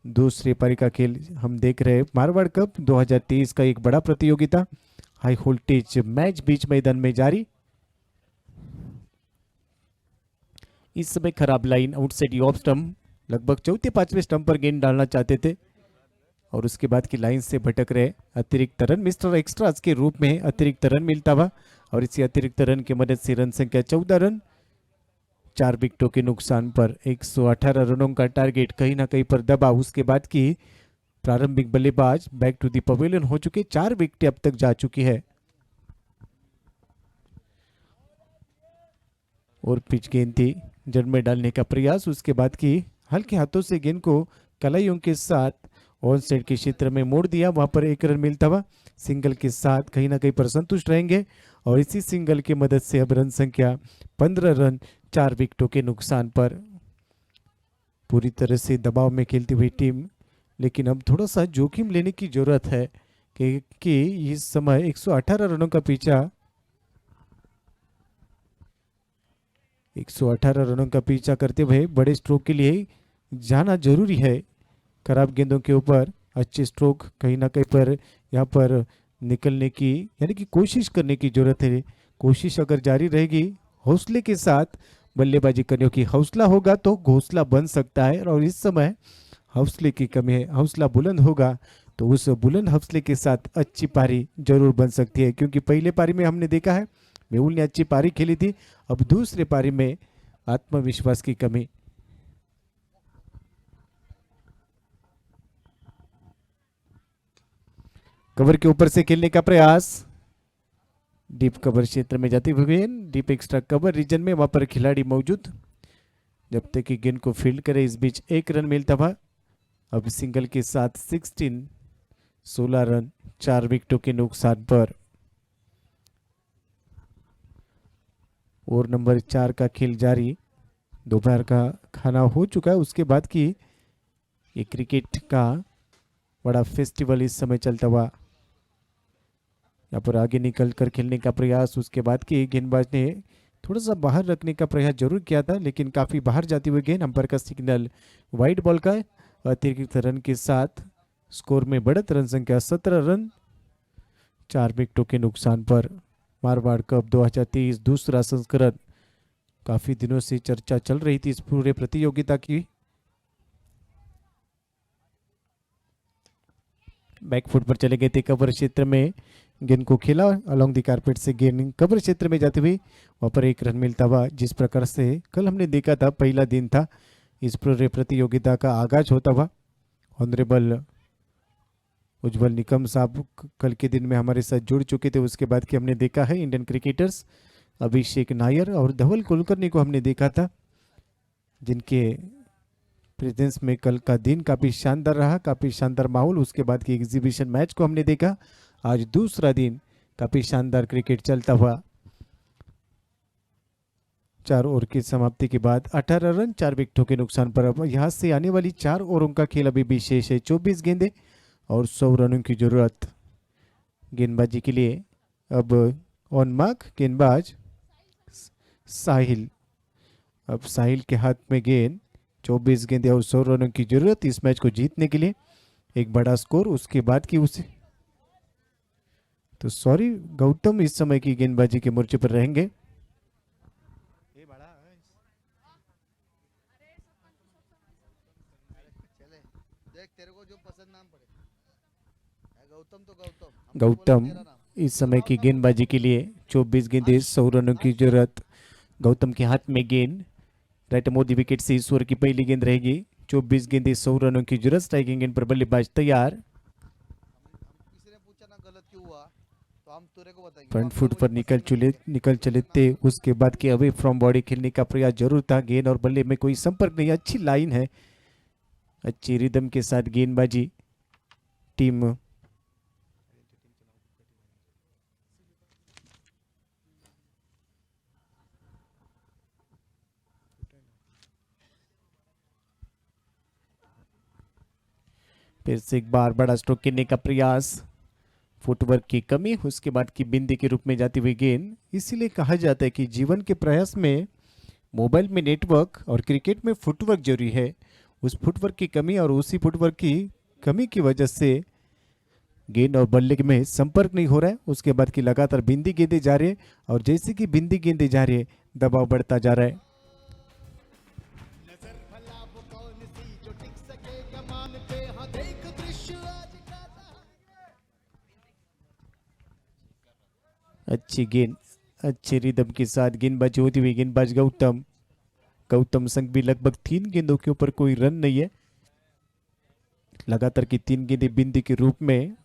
Speaker 4: दूसरी पारी का खेल हम देख रहे हैं, मारवाड़ कप 2023 का एक बड़ा प्रतियोगिता, हाई वोल्टेज मैच बीच मैदान में जारी। इस समय खराब लाइन, आउटसाइड ऑफ स्टंप, लगभग चौथे 5वें स्टंप पर गेंद डालना चाहते थे, और उसके बाद की लाइन से भटक रहे। अतिरिक्त रन मिस्टर एक्स्ट्रास के रूप में अतिरिक्त रन मिलता हुआ, और इसी अतिरिक्त रन की मदद से रन संख्या 14 रन 4 विकेटों के नुकसान पर 118 रनों का टारगेट कहीं ना कहीं पर दबा। उसके बाद की प्रारंभिक बल्लेबाज बैक टू द पवेलियन हो चुके, 4 विकेटें अब तक जा चुकी है। और पिच गेंद थी, जड़ में डालने का प्रयास, उसके बाद की हल्के हाथों से गेंद को कलाइयों के साथ ऑन साइड के क्षेत्र में मोड़ दिया। वहां पर 1 रन मिलता हुआ सिंगल के साथ कहीं ना कहीं पर संतुष्ट रहेंगे और इसी सिंगल की मदद से अब रन संख्या 15 रन 4 विकेटों के नुकसान पर। पूरी तरह से दबाव में खेलती हुई टीम, लेकिन अब थोड़ा सा जोखिम लेने की जरूरत है कि इस समय 118 रनों का पीछा 118 रनों का पीछा करते हुए बड़े स्ट्रोक के लिए जाना जरूरी है। खराब गेंदों के ऊपर अच्छे स्ट्रोक कहीं ना कहीं पर यहाँ पर निकलने की यानी कि कोशिश करने की जरूरत है। कोशिश अगर जारी रहेगी, हौसले के साथ बल्लेबाजी करने की हौसला होगा तो घोंसला बन सकता है। और इस समय हौसले की कमी है, हौसला बुलंद होगा तो उस बुलंद हौसले के साथ अच्छी पारी जरूर बन सकती है। क्योंकि पहले पारी में हमने देखा है मेहुल ने अच्छी पारी खेली थी, अब दूसरे पारी में आत्मविश्वास की कमी। कवर के ऊपर से खेलने का प्रयास, डीप कवर क्षेत्र में जाती हुई, डीप एक्स्ट्रा कवर रीजन में वहां पर खिलाड़ी मौजूद, जब तक कि गेंद को फील्ड करे इस बीच 1 रन मिलता था। अब सिंगल के साथ 16 रन 4 विकेटों के नुकसान पर। और नंबर 4 का खेल जारी, दोपहर का खाना हो चुका है, उसके बाद की ये क्रिकेट का बड़ा फेस्टिवल इस समय चलता हुआ। यहाँ पर आगे निकल कर खेलने का प्रयास, उसके बाद की गेंदबाज ने थोड़ा सा बाहर रखने का प्रयास जरूर किया था, लेकिन काफी बाहर जाती हुई गेंद, अंपायर का सिग्नल वाइड बॉल का। अतिरिक्त रन के साथ स्कोर में बढ़त, रन संख्या 17 रन 4 विकेटों के नुकसान पर। मारवाड़ कप 2023 दूसरा संस्करण, काफी दिनों से चर्चा चल रही थी इस पूरे प्रतियोगिता की। बैकफुट पर चले गए थे, कवर क्षेत्र में गेंद को खेला, अलोंग द कारपेट से गेंद कवर क्षेत्र में जाती हुई वहां पर 1 रन मिलता हुआ। जिस प्रकार से कल हमने देखा था, पहला दिन था इस पूरे प्रतियोगिता का आगाज होता हुआ। ऑनरेबल उज्जवल निकम साहब कल के दिन में हमारे साथ जुड़ चुके थे। उसके बाद कि हमने देखा है इंडियन क्रिकेटर्स अभिषेक नायर और धवल कुलकर्णी को हमने देखा था, जिनके प्रेजेंस में कल का दिन काफी शानदार रहा, काफी शानदार माहौल। उसके बाद की एग्जीबिशन मैच को हमने देखा। आज दूसरा दिन काफी शानदार क्रिकेट चलता हुआ। 4 ओवर की समाप्ति के बाद 18 रन 4 विकेटों के नुकसान पर। अब यहां से आने वाली 4 ओवरों का खेल अभी भी शेष है। 24 गेंदें और 100 रनों की जरूरत गेंदबाजी के लिए। अब ऑन मार्क गेंदबाज साहिल, अब साहिल के हाथ में गेंद, 24 गेंदें और 100 रनों की जरूरत इस मैच को जीतने के लिए। एक बड़ा स्कोर, उसके बाद की उसे तो सॉरी गौतम इस समय की गेंदबाजी के मोर्चे पर रहेंगे।
Speaker 5: ये बड़ा है। चले देख तेरे को जो पसंद नाम पड़े। गौतम तो गौतम।
Speaker 4: गौतम इस समय की गेंदबाजी के लिए 24 गेंदें 100 रनों की जरूरत। गौतम के हाथ में गेंद, राइट मोदी विकेट से इस ओवर की पहली गेंद रहेगी। 24 गेंदें 100 रनों की जरूरत। स्ट्राइकिंग गेंद पर बल्लेबाज तैयार।
Speaker 5: किसी ने पूछा ना गलत क्यों हुआ, तो हम तेरे को बताएंगे।
Speaker 4: फ्रंट फुट पर निकल चले थे। उसके बाद के अवे फ्रॉम बॉडी खेलने का प्रयास जरूर था। गेंद और बल्ले में कोई संपर्क नहीं, अच्छी लाइन है, अच्छी रिदम के साथ गेंदबाजी। टीम फिर से एक बार बड़ा स्ट्रोक खेलने का प्रयास, फुटवर्क की कमी, उसके बाद की बिंदी के रूप में जाती हुई गेंद। इसीलिए कहा जाता है कि जीवन के प्रयास में मोबाइल में नेटवर्क और क्रिकेट में फुटवर्क जरूरी है। उस फुटवर्क की कमी और उसी फुटवर्क की कमी की वजह से गेंद और बल्ले में संपर्क नहीं हो रहा है। उसके बाद की लगातार बिंदी गेंदें जा रही है और जैसे कि बिंदी गेंदें जा रही है दबाव बढ़ता जा रहा है।
Speaker 6: नजर भला वो कौन सी जो टिक सके कमान पे, हाँ देख दृश्य आज का
Speaker 4: अच्छी गेंद, अच्छी रिदम के साथ गेंदबाजी होती हुई गेंदबाज गौतम गौतम संघ भी लगभग 3 गेंदों के ऊपर कोई रन नहीं है। लगातार की 3 गेंदें बिंदी के रूप में।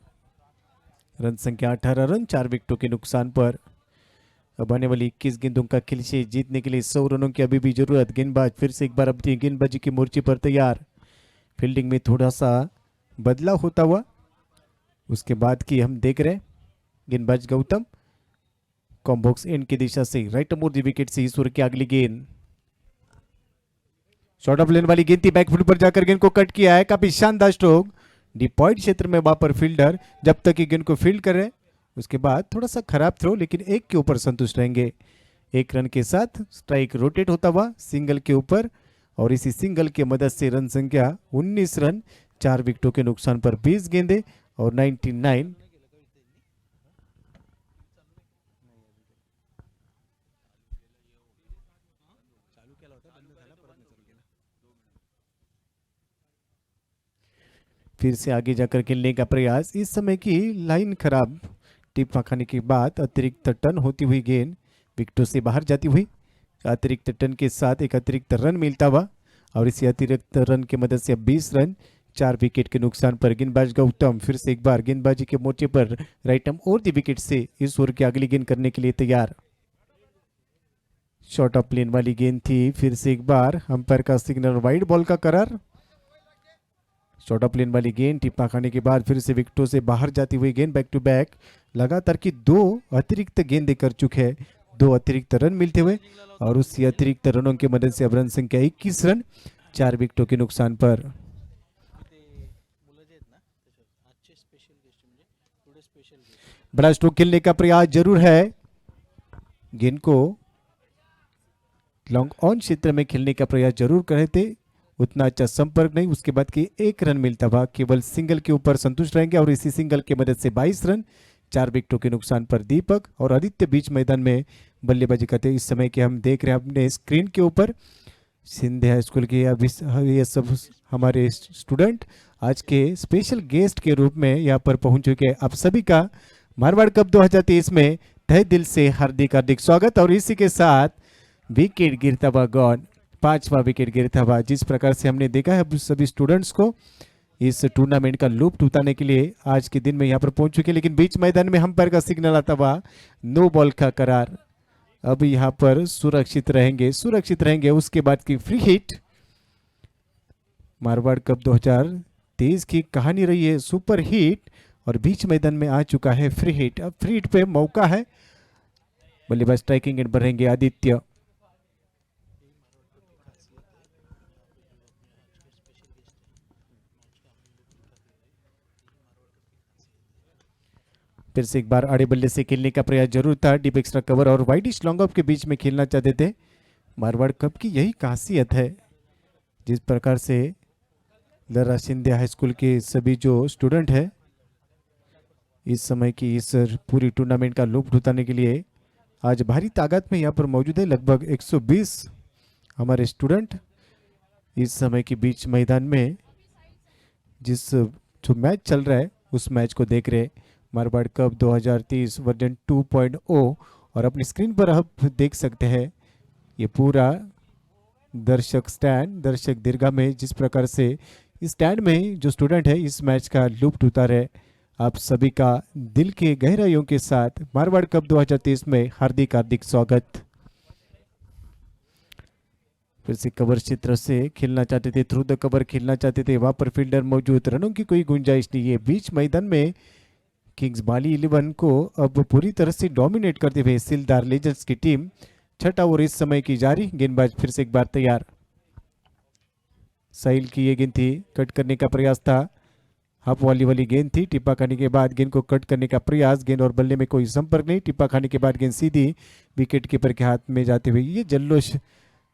Speaker 4: रन संख्या 18 रन 4 विकेटों के नुकसान पर। अब आने वाली 21 गेंदों का खेल से जीतने के लिए 100 रनों की अभी भी जरूरत। गेंदबाज फिर से एक बार अपनी गेंदबाजी के मोर्चे पर तैयार। फील्डिंग में थोड़ा सा बदलाव होता हुआ उसके बाद की हम देख रहे हैं। गेंदबाज गौतम कॉम्बॉक्स एंड की दिशा से राइट मोर दी विकेट से ईश्वर की अगली गेंद। शॉर्ट ऑफ लेन वाली गेंद थी, बैकफुट पर जाकर गेंद को कट किया है। काफी शानदार स्ट्रोक। डीप पॉइंट क्षेत्र में वहां पर फील्डर जब तक गेंद को फील्ड कर रहे उसके बाद थोड़ा सा खराब थ्रो, लेकिन एक के ऊपर संतुष्ट रहेंगे। 1 रन के साथ स्ट्राइक रोटेट होता हुआ सिंगल के ऊपर, और इसी सिंगल की मदद से रन संख्या 19 रन 4 विकेटों के नुकसान पर 20 गेंदे और 99। फिर से आगे जाकर खेलने का प्रयास। इस समय की लाइन खराब। टिप खाने के बाद अतिरिक्त टर्न होती हुई गेंद विकेटों से बाहर जाती हुई। अतिरिक्त टर्न के साथ एक अतिरिक्त रन मिलता हुआ, और इसी अतिरिक्त रन की मदद से 20 रन 4 विकेट के नुकसान पर। गेंदबाज गौतम फिर से एक बार गेंदबाजी के मोर्चे पर राइट आर्म और दी विकेट से इस ओवर की अगली गेंद करने के लिए तैयार। शॉर्ट ऑफ प्लेन वाली गेंद थी। फिर से एक बार अंपायर का सिग्नल, वाइड बॉल का करार। शॉर्ट ऑफ प्लेन वाली गेंद टिप्पा खाने के बाद फिर से विकेटों से बाहर जाती हुई गेंद। बैक टू बैक लगातार की 2 अतिरिक्त गेंदें कर चुके हैं, 2 अतिरिक्त रन मिलते हुए, और उसी अतिरिक्त रनों की मदद से अब रन संख्या 21 रन 4 विकेटों के नुकसान पर। बड़ा स्ट्रोक खेलने का प्रयास जरूर है। गेंद को लॉन्ग ऑन क्षेत्र में खेलने का प्रयास जरूर कर रहे थे, उतना अच्छा संपर्क नहीं। उसके बाद की 1 रन मिलता हुआ, केवल सिंगल के ऊपर संतुष्ट रहेंगे, और इसी सिंगल की मदद से 22 रन 4 विकेटों के नुकसान पर। दीपक और आदित्य बीच मैदान में बल्लेबाजी करते इस समय के हम देख रहे हैं अपने स्क्रीन के ऊपर। सिंधे हाई स्कूल के अभी ये सब हमारे स्टूडेंट आज के स्पेशल गेस्ट के रूप में यहाँ पर पहुंच चुके हैं। आप सभी का मारवाड़ कप 2023 में तहे दिल से हार्दिक हार्दिक स्वागत। और इसी के साथ विकेट गिरता हुआ गॉन, 5वां विकेट गिरता हुआ। जिस प्रकार से हमने देखा है सभी स्टूडेंट्स को इस टूर्नामेंट का लुत्फ उठाने के लिए आज के दिन में यहाँ पर पहुंच चुके, लेकिन बीच मैदान में अंपायर का सिग्नल आता हुआ, नो बॉल का करार। अब यहाँ पर सुरक्षित रहेंगे। उसके बाद की फ्री हिट। मारवाड़ कप 2023 की कहानी रही है सुपर हिट, और बीच मैदान में आ चुका है फ्री हिट। अब फ्री हिट पे मौका है। बल्लेबाज स्ट्राइकिंग एंड पर रहेंगे आदित्य। फिर से एक बार आड़े बल्ले से खेलने का प्रयास जरूर था। डीप एक्स्ट्रा कवर और वाइडिश लॉन्ग ऑफ के बीच में खेलना चाहते थे। मारवाड़ कप की यही खासियत है। जिस प्रकार से लरा सिंधे हाई स्कूल के सभी जो स्टूडेंट है इस समय की इस पूरी टूर्नामेंट का लुत्फ उठाने के लिए आज भारी तादाद में यहाँ पर मौजूद है। लगभग 120 हमारे स्टूडेंट इस समय के बीच मैदान में जिस जो मैच चल रहा है उस मैच को देख रहे। मारवाड़ कप 2023 वर्जन 2.0, और अपनी स्क्रीन पर आप देख सकते हैं ये पूरा दर्शक दीर्घा में जिस प्रकार से इस स्टैंड में जो स्टूडेंट है इस मैच का लुत्फ उठा रहे। आप सभी का दिल के गहराइयों के साथ मारवाड़ कप 2023 में हार्दिक हार्दिक स्वागत। फिर से कवर क्षेत्र से खेलना चाहते थे, थ्रू द कवर खेलना चाहते थे, वहां पर फील्डर मौजूद, रनों की कोई गुंजाइश नहीं है। बीच मैदान में किंग्स बाली 11 को अब पूरी तरह से डोमिनेट करते हुए सिलदार लेजेंड्स की टीम। 6ठा ओवर इस समय की जारी। गेंदबाज फिर से एक बार तैयार। साहिल की ये गेंद थी, कट करने का प्रयास था। हाफ वाली गेंद थी। टिप्पा खाने के बाद गेंद को कट करने का प्रयास, गेंद और बल्ले में कोई संपर्क नहीं। टिप्पा खाने के बाद गेंद सीधी विकेट कीपर के हाथ में जाते हुए। ये जल्लोश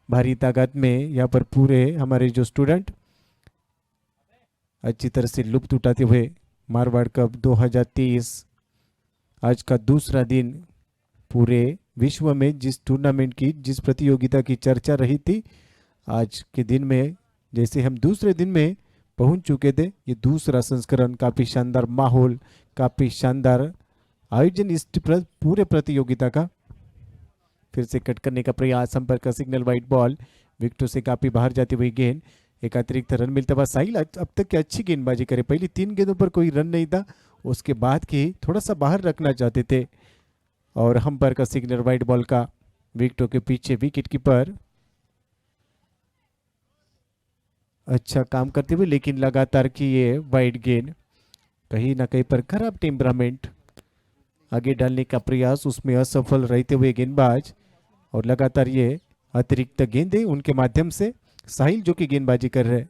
Speaker 4: भारी ताकत में यहाँ पर पूरे हमारे जो स्टूडेंट अच्छी तरह से लुत्फ उठाते हुए मारवाड़ कप 2023 आज का दूसरा दिन। पूरे विश्व में जिस टूर्नामेंट की जिस प्रतियोगिता की चर्चा रही थी, आज के दिन में जैसे हम दूसरे दिन में पहुंच चुके थे। ये दूसरा संस्करण, काफ़ी शानदार माहौल, काफ़ी शानदार आयोजन इस पूरे प्रतियोगिता का। फिर से कट करने का प्रयास, संपर्क का सिग्नल, वाइट बॉल। विकेटों से काफी बाहर जाती हुई गेंद, एक अतिरिक्त रन मिलता हुआ। साहिल अब तक की अच्छी गेंदबाजी करे, पहली 3 गेंदों पर कोई रन नहीं था, उसके बाद की थोड़ा सा बाहर रखना चाहते थे और अंपायर का सिग्नल वाइड बॉल का। विकेटों के पीछे विकेट कीपर अच्छा काम करते हुए, लेकिन लगातार की ये वाइड गेंद कहीं ना कहीं पर खराब टेम्परामेंट आगे डालने का प्रयास, उसमें असफल रहते हुए गेंदबाज। और लगातार ये अतिरिक्त गेंदें उनके माध्यम से साहिल जो कि गेंदबाजी कर रहे,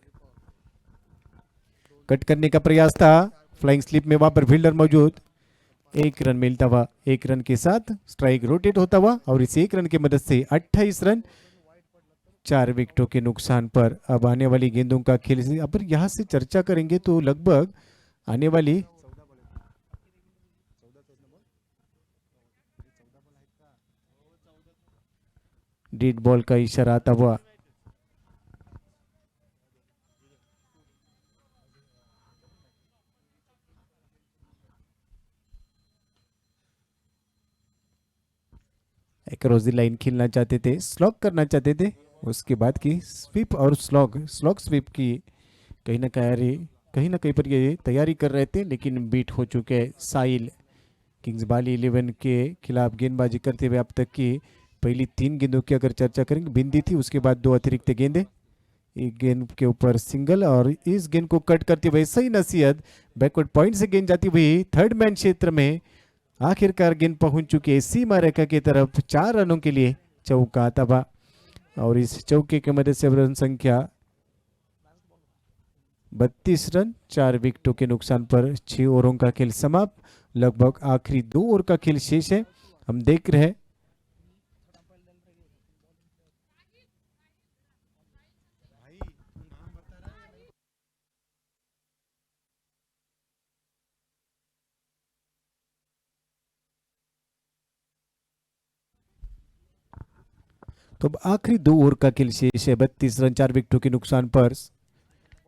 Speaker 4: कट करने का प्रयास था, फ्लाइंग स्लिप में वहां पर फील्डर मौजूद, 1 रन मिलता हुआ, 1 रन के साथ स्ट्राइक रोटेट होता हुआ और इस 1 रन की मदद से 28 रन 4 विकेटों के नुकसान पर। अब आने वाली गेंदों का खेल, अब यहां से चर्चा करेंगे तो लगभग आने वाली डेड बॉल का इशारा आता हुआ। एक रोजी लाइन खेलना चाहते थे, स्लॉग करना चाहते थे, उसके बाद की स्वीप और स्लॉग स्वीप की कहीं ना कहीं पर ये तैयारी कर रहे थे, लेकिन बीट हो चुके हैं साहिल। किंग्स बाली 11 के खिलाफ गेंदबाजी करते हुए अब तक की पहली 3 गेंदों की अगर चर्चा करेंगे, बिंदी थी, उसके बाद 2 अतिरिक्त गेंदें, एक गेंद के ऊपर सिंगल और इस गेंद को कट करते हुए सही नसीहत, बैकवर्ड पॉइंट से गेंद जाती हुई थर्ड मैन क्षेत्र में आखिरकार गेंद पहुंच चुकी है सीमा रेखा की तरफ। 4 रनों के लिए चौका तबाह और इस चौके की मदद से रन संख्या 32 रन 4 विकेटों के नुकसान पर 6 ओवरों का खेल समाप्त। लगभग आखिरी 2 ओवर का खेल शेष है। हम देख रहे हैं तो अब आखिरी 2 ओवर का खेल शेष है। 32 रन 4 विकेटों के नुकसान पर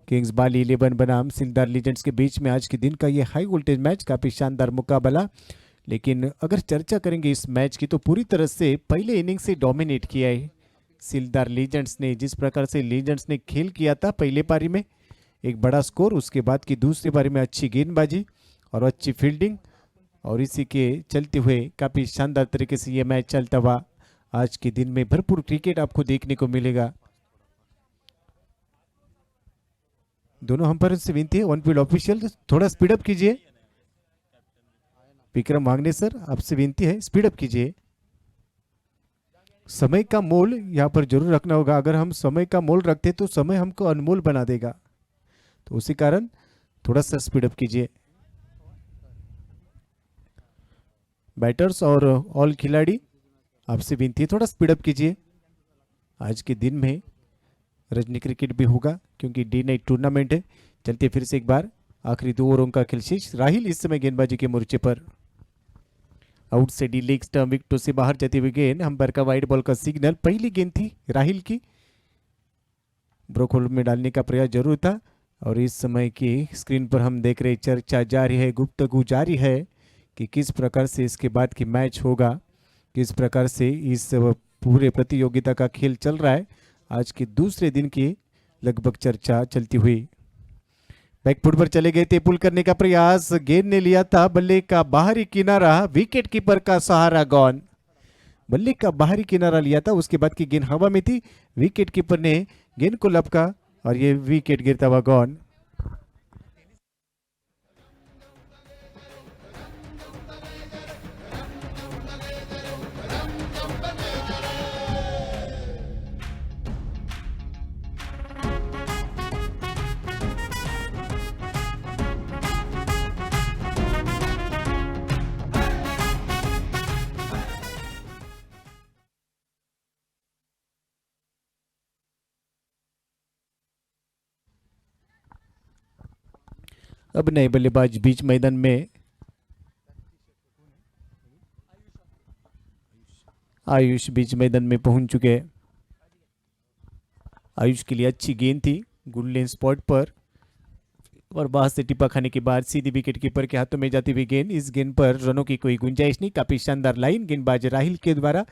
Speaker 4: किंग्स बाली 11 बनाम सिलदार लीजेंड्स के बीच में आज के दिन का ये हाई वोल्टेज मैच, काफी शानदार मुकाबला। लेकिन अगर चर्चा करेंगे इस मैच की तो पूरी तरह से पहले इनिंग से डोमिनेट किया है सिलदार लीजेंड्स ने। जिस प्रकार से लीजेंड्स ने खेल किया था पहले पारी में एक बड़ा स्कोर, उसके बाद की दूसरी पारी में अच्छी गेंदबाजी और अच्छी फील्डिंग, और इसी के चलते हुए काफी शानदार तरीके से ये मैच चलता हुआ। आज के दिन में भरपूर क्रिकेट आपको देखने को मिलेगा। दोनों अंपायर से विनती है, ऑन फील्ड ऑफिशियल थोड़ा स्पीड अप कीजिए। विक्रम वांगने सर, आपसे विनती है स्पीड अप कीजिए। समय का मोल यहाँ पर जरूर रखना होगा। अगर हम समय का मोल रखते तो समय हमको अनमोल बना देगा, तो उसी कारण थोड़ा सा स्पीड अप कीजिए। बैटर्स और ऑल खिलाड़ी आपसे विनती है थोड़ा स्पीड अप कीजिए। आज के दिन में रजनी क्रिकेट भी होगा क्योंकि डे नाइट टूर्नामेंट है। चलते फिर से एक बार आखिरी 2 ओवरों का खेल शेष। राहिल इस समय गेंदबाजी के मोर्चे पर, आउट से डी लेग स्टंप, विकेटों से बाहर जाती हुई गेंद, अंपायर का वाइड बॉल का सिग्नल। पहली गेंद थी राहिल की, ब्रोक होल्ड में डालने का प्रयास जरूर था। और इस समय की स्क्रीन पर हम देख रहे चर्चा जारी है, गुफ्तगू जारी है कि किस प्रकार से इसके बाद की मैच होगा, किस प्रकार से इस पूरे प्रतियोगिता का खेल चल रहा है। आज के दूसरे दिन की लगभग चर्चा चलती हुई। बैकफुट पर चले गए थे, पुल करने का प्रयास, गेंद ने लिया था बल्ले का बाहरी किनारा, विकेट कीपर का सहारा गॉन। बल्ले का बाहरी किनारा लिया था, उसके बाद की गेंद हवा में थी, विकेट कीपर ने गेंद को लपका और ये विकेट गिरता हुआ गॉन। अब नए बल्लेबाज बीच मैदान में आयुष बीच मैदान में पहुंच चुके हैं। आयुष के लिए अच्छी गेंद थी गुड लेन स्पॉट पर और बाहर से टिप्पा खाने के बाद सीधी विकेट कीपर के हाथों में जाती हुई गेंद। इस गेंद पर रनों की कोई गुंजाइश नहीं। काफी शानदार लाइन गेंदबाज राहिल के द्वारा।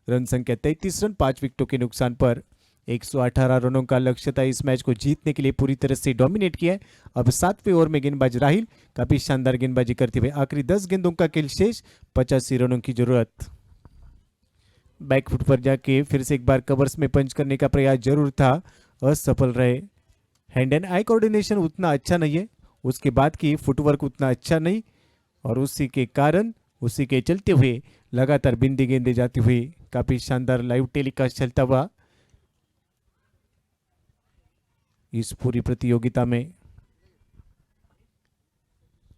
Speaker 4: रन संख्या 33 रन 5 विकेटों के नुकसान पर। 118 रनों का लक्ष्य था इस मैच को जीतने के लिए, पूरी तरह से डोमिनेट किया है। अब 7वें ओवर में गेंदबाज राहिल काफी शानदार गेंदबाजी करते हुए, आखिरी 10 गेंदों का खेल शेष, 85 रनों की जरूरत। बैकफुट पर जाके फिर से एक बार कवर्स में पंच करने का प्रयास जरूर था, असफल रहे। हैंड एंड आई कोऑर्डिनेशन उतना अच्छा नहीं है, उसके बाद की फुटवर्क उतना अच्छा नहीं, और उसी के कारण उसी के चलते हुए लगातार बिंदी गेंदे जाती हुई काफी शानदार लाइव टेलीकास्ट चलता हुआ इस पूरी प्रतियोगिता में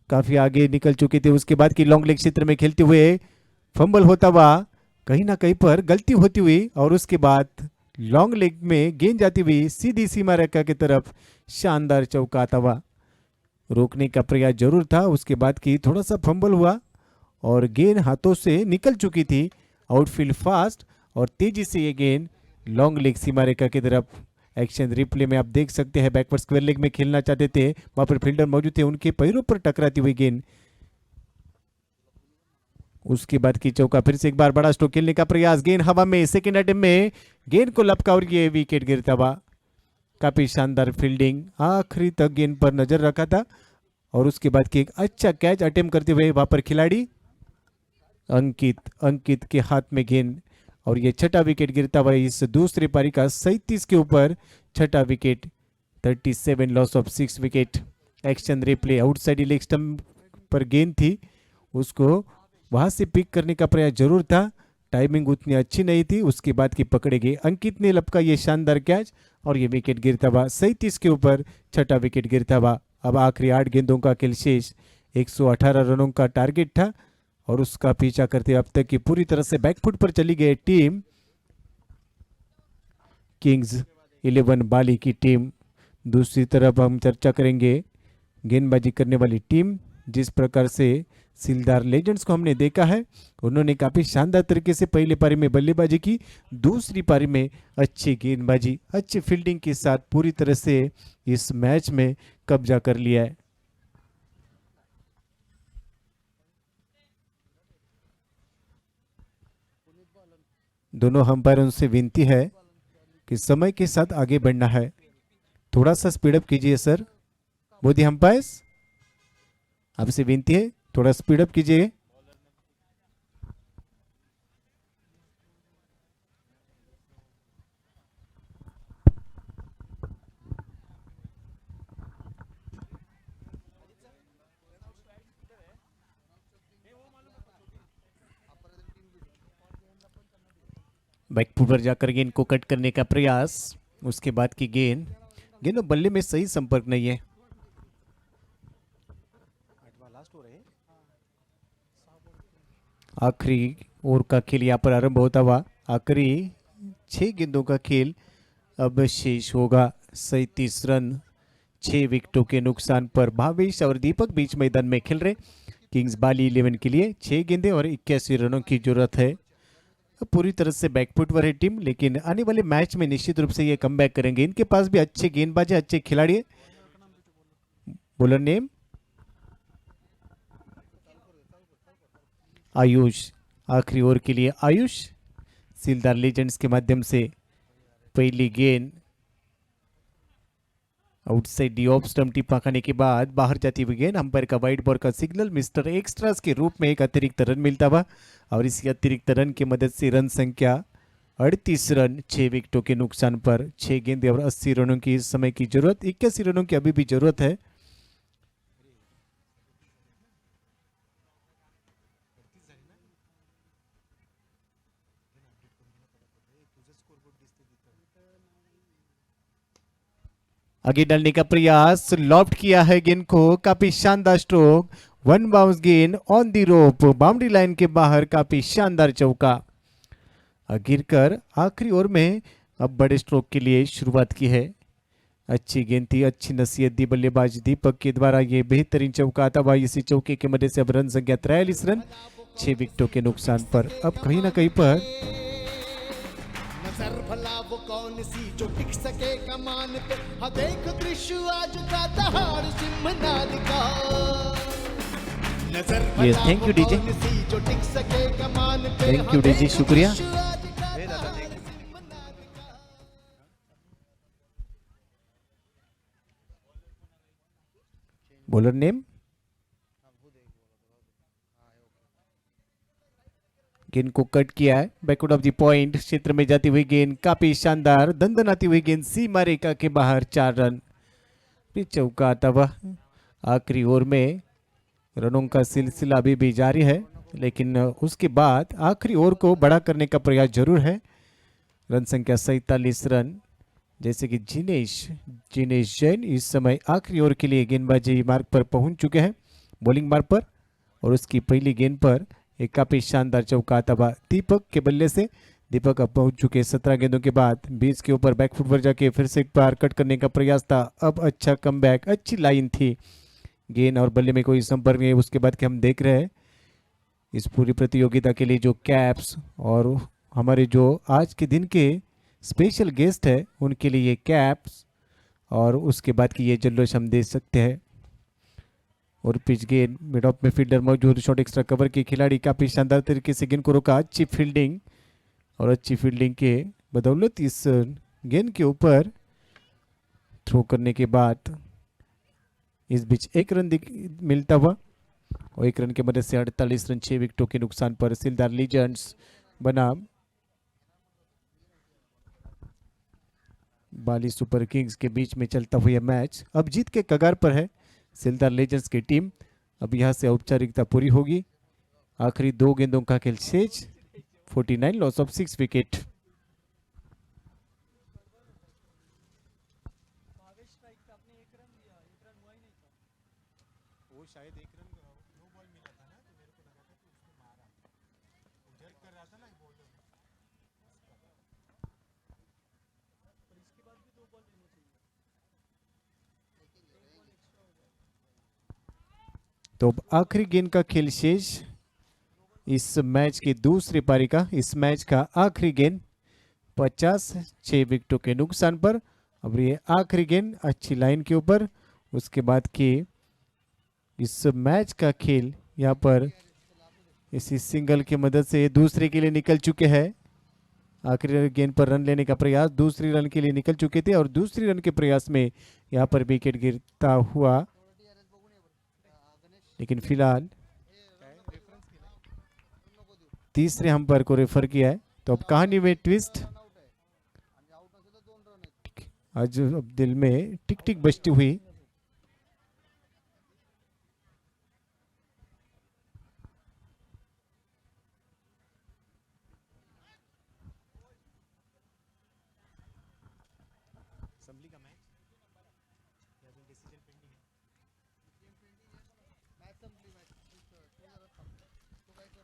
Speaker 4: काफी आगे निकल चुके थे। उसके बाद की लॉन्ग लेग क्षेत्र में खेलते हुए फंबल होता हुआ, कहीं ना कहीं पर गलती होती हुई, और उसके बाद लॉन्ग लेग में गेंद जाती हुई सीधी सीमा रेखा की तरफ शानदार चौका आता हुआ। रोकने का प्रयास जरूर था, उसके बाद की थोड़ा सा फंबल हुआ और गेंद हाथों से निकल चुकी थी। आउटफील्ड फास्ट और तेजी से ये गेंद लॉन्ग लेग सीमा रेखा की तरफ। एक्शन रिप्ले में आप देख सकते हैं, बैकवर्ड स्क्वायर लेग में खेलना चाहते थे, वहां पर फील्डर मौजूद थे, उनके पैरों पर टकराती हुई गेंद। उसके बाद की चौका, फिर से एक बार बड़ा स्ट्रोक खेलने का प्रयास, गेंद हवा में, सेकेंड अटेम्प्ट में गेंद को लपका और ये विकेट गिरता हुआ। काफी शानदार फील्डिंग, आखिरी तक गेंद पर नजर रखा था, और उसके बाद की एक अच्छा कैच अटेम्प्ट करते हुए वहां पर खिलाड़ी अंकित के हाथ में गेंद, और ये छठा विकेट गिरता हुआ इस दूसरी पारी का 37 के ऊपर छठा wicket. 37 loss of 6 wicket. Action replay, outside leg stump पर गेंद थी, उसको वहां से पिक करने का प्रयास जरूर था, टाइमिंग उतनी अच्छी नहीं थी। उसके बाद की पकड़े गए, अंकित ने लपका ये शानदार कैच और ये विकेट गिरता हुआ। 37 के ऊपर छठा विकेट गिरता हुआ। अब आखिरी 8 गेंदों का खेल शेष, 118 रनों का टारगेट था, और उसका पीछा करते अब तक की पूरी तरह से बैकफुट पर चली गई टीम किंग्स 11 बाली की टीम। दूसरी तरफ हम चर्चा करेंगे गेंदबाजी करने वाली टीम। जिस प्रकार से सिलदार लेजेंड्स को हमने देखा है, उन्होंने काफी शानदार तरीके से पहली पारी में बल्लेबाजी की, दूसरी पारी में अच्छी गेंदबाजी, अच्छी फील्डिंग के साथ पूरी तरह से इस मैच में कब्जा कर लिया है। दोनों अंपायरों से विनती है कि समय के साथ आगे बढ़ना है, थोड़ा सा स्पीड अप कीजिए सर। मोदी अंपायर्स, आपसे विनती है, थोड़ा स्पीड अप कीजिए। बैकफुट पर जाकर गेंद को कट करने का प्रयास, उसके बाद की गेंद और बल्ले में सही संपर्क नहीं है। आखिरी ओवर का खेल यहाँ पर आरंभ होता हुआ, आखिरी 6 गेंदों का खेल अब शेष होगा। 37 रन 6 विकेटों के नुकसान पर भावेश और दीपक बीच मैदान में खेल रहे किंग्स बाली 11 के लिए 6 गेंदें और 81 रनों की जरूरत है। पूरी तरह से बैकफुट पर है टीम, लेकिन आने वाले मैच में निश्चित रूप से ये कमबैक करेंगे। इनके पास भी अच्छे गेंदबाज है, अच्छे खिलाड़ी है। बॉलर नेम आयुष, आखिरी ओवर के लिए आयुष। सिलदार लेजेंड्स के माध्यम से पहली गेंद आउटसाइड दी ऑफ स्टंप टिप्पा खाने के बाद बाहर जाती हुई गेंद, अंपायर का वाइड बॉल का सिग्नल, मिस्टर एक्स्ट्रास के रूप में एक अतिरिक्त रन मिलता हुआ, और इसी अतिरिक्त रन की मदद से रन संख्या 38 रन 6 विकेटों के नुकसान पर 6 गेंदें और 80 रनों की इस समय की जरूरत, 81 रनों की अभी भी जरूरत है। आगे डालने का प्रयास, लॉफ्ट किया है गेंद को, काफी शानदार स्ट्रोक, 1 बाउंस गेंद on the rope, boundary line के बाहर, काफी शानदार चौका। गिरकर आखिरी ओवर में अब बड़े स्ट्रोक के लिए शुरुआत की है। अच्छी गेंद थी, अच्छी नसीहत दी बल्लेबाज दीपक के द्वारा, ये बेहतरीन चौका आता हुआ। इसी चौके की मदद से अब रन संख्या 43 रन 6 विकेटों के नुकसान पर। अब कहीं ना कहीं पर
Speaker 6: नजर भला वो कौन सी जो टिक सके कमान पे, हाँ देख दृश्य आज का दहाड़ सिंहनाद का। नजर
Speaker 4: Yes,
Speaker 6: भला
Speaker 4: thank
Speaker 6: वो
Speaker 4: you, DJ.
Speaker 6: कौन सी जो टिक सके कमान पे,
Speaker 4: Thank
Speaker 6: हाँ
Speaker 4: you, DJ,
Speaker 6: देख
Speaker 4: शुक्रिया।
Speaker 6: दृश्य आज का दहाड़ सिंहनाद का।
Speaker 4: बॉलर नेम, गेंद को कट किया है, बैकवर्ड ऑफ द पॉइंट क्षेत्र में जाती हुई गेंद काफी शानदार, दंदनाती हुई गेंद सीमा रेखा के बाहर, 4 रन। फिर चौका आता हुआ। आखिरी ओवर में रनों का सिलसिला अभी भी जारी है, लेकिन उसके बाद आखिरी ओवर को बड़ा करने का प्रयास जरूर है। रन संख्या 47 रन, जैसे कि जिनेश जैन इस समय आखिरी ओवर के लिए गेंदबाजी मार्ग पर पहुंच चुके हैं, बॉलिंग मार्ग पर, और उसकी पहली गेंद पर एक काफी शानदार चौका आता हुआ दीपक के बल्ले से। दीपक अब पहुंच चुके 17 गेंदों के बाद 20 के ऊपर बैकफुट पर जाके फिर से एक बार कट करने का प्रयास था। अब अच्छा कमबैक, अच्छी लाइन थी, गेंद और बल्ले में कोई संपर्क नहीं है। उसके बाद के हम देख रहे हैं इस पूरी प्रतियोगिता के लिए जो कैप्स और हमारे जो आज के दिन के स्पेशल गेस्ट है उनके लिए ये कैप्स और उसके बाद की ये जल्लोश हम देख सकते हैं। और पिच गेंद, मिड ऑफ में फील्डर मौजूद, शॉर्ट एक्स्ट्रा कवर के खिलाड़ी काफी शानदार तरीके से गेंद को रोका। अच्छी फील्डिंग, और अच्छी फील्डिंग के बदौलत इस गेंद के ऊपर थ्रो करने के बाद इस बीच 1 रन मिलता हुआ, और 1 रन के मदद से 48 रन 6 विकेटों के नुकसान पर सिलदार लीजेंड्स बनाम बाली सुपर किंग्स के बीच में चलता हुआ मैच अब जीत के कगार पर है। सिलदार लीजेंड्स की टीम अब यहां से औपचारिकता पूरी होगी। आखिरी 2 गेंदों का खेल शेष, 49 लॉस ऑफ 6 विकेट।
Speaker 5: वो शायद 1 रन नो बॉल मिला था ना, तो मेरे को लगा था कि उसने मारा, वो जर्क कर रहा था ना बॉलर, पर इसके बाद भी 2 बॉल लेने चाहिए।
Speaker 4: तो अब आखिरी गेंद का खेल शेष इस मैच की दूसरी पारी का, इस मैच का आखिरी गेंद 56 विकेटों के नुकसान पर। अब ये आखिरी गेंद अच्छी लाइन के ऊपर, उसके बाद की इस मैच का खेल यहाँ पर इसी सिंगल की मदद से दूसरे के लिए निकल चुके हैं। आखिरी गेंद पर रन लेने का प्रयास, दूसरी रन के लिए निकल चुके थे और दूसरी रन के प्रयास में यहाँ पर विकेट गिरता हुआ, लेकिन फिलहाल तीसरे अंपायर को रेफर किया है। तो अब कहानी में ट्विस्ट, आज अब दिल में टिक टिक बजती हुई।
Speaker 5: असम्बली का मैच या जो डिसीजन पेंडिंग है,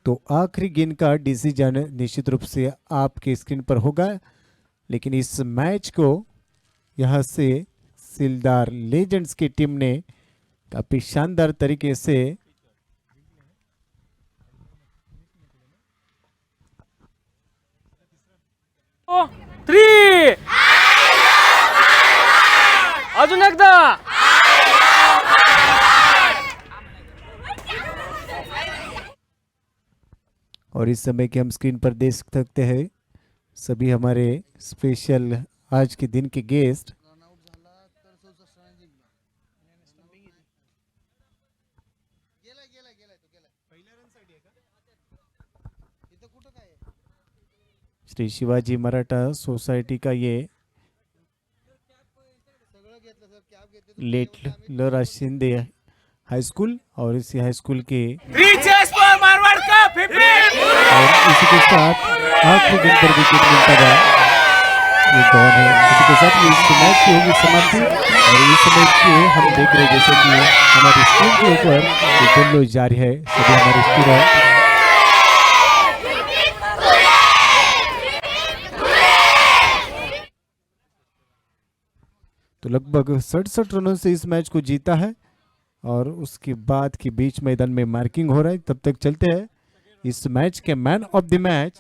Speaker 4: तो आखिरी गेंद का डिसीजन निश्चित रूप से आपके स्क्रीन पर होगा, लेकिन इस मैच को यहां से सिलदार लीजेंड्स की टीम ने काफी शानदार तरीके से
Speaker 7: अजून एकदा
Speaker 4: और इस समय के हम स्क्रीन पर देख सकते हैं सभी हमारे स्पेशल आज के दिन के गेस्ट। श्री शिवाजी मराठा सोसाइटी का ये लेट लरा शिंदे हाई स्कूल और इसी हाई स्कूल के और इसी के साथ आखिरी दिन पर विकेट मिलता है ये कौन है। इसी के साथ ये इस मैच की होगी समाप्ति और इस मैच की हम देख रहे हैं जैसे कि हमारे स्क्रीन के ऊपर ये जल्लोश जारी है। सभी हमारे स्टूडेंट तो लगभग 67 रनों से इस मैच को जीता है और उसके बाद के बीच मैदान में मार्किंग हो रहा है। तब तक चलते हैं इस मैच के मैन ऑफ द मैच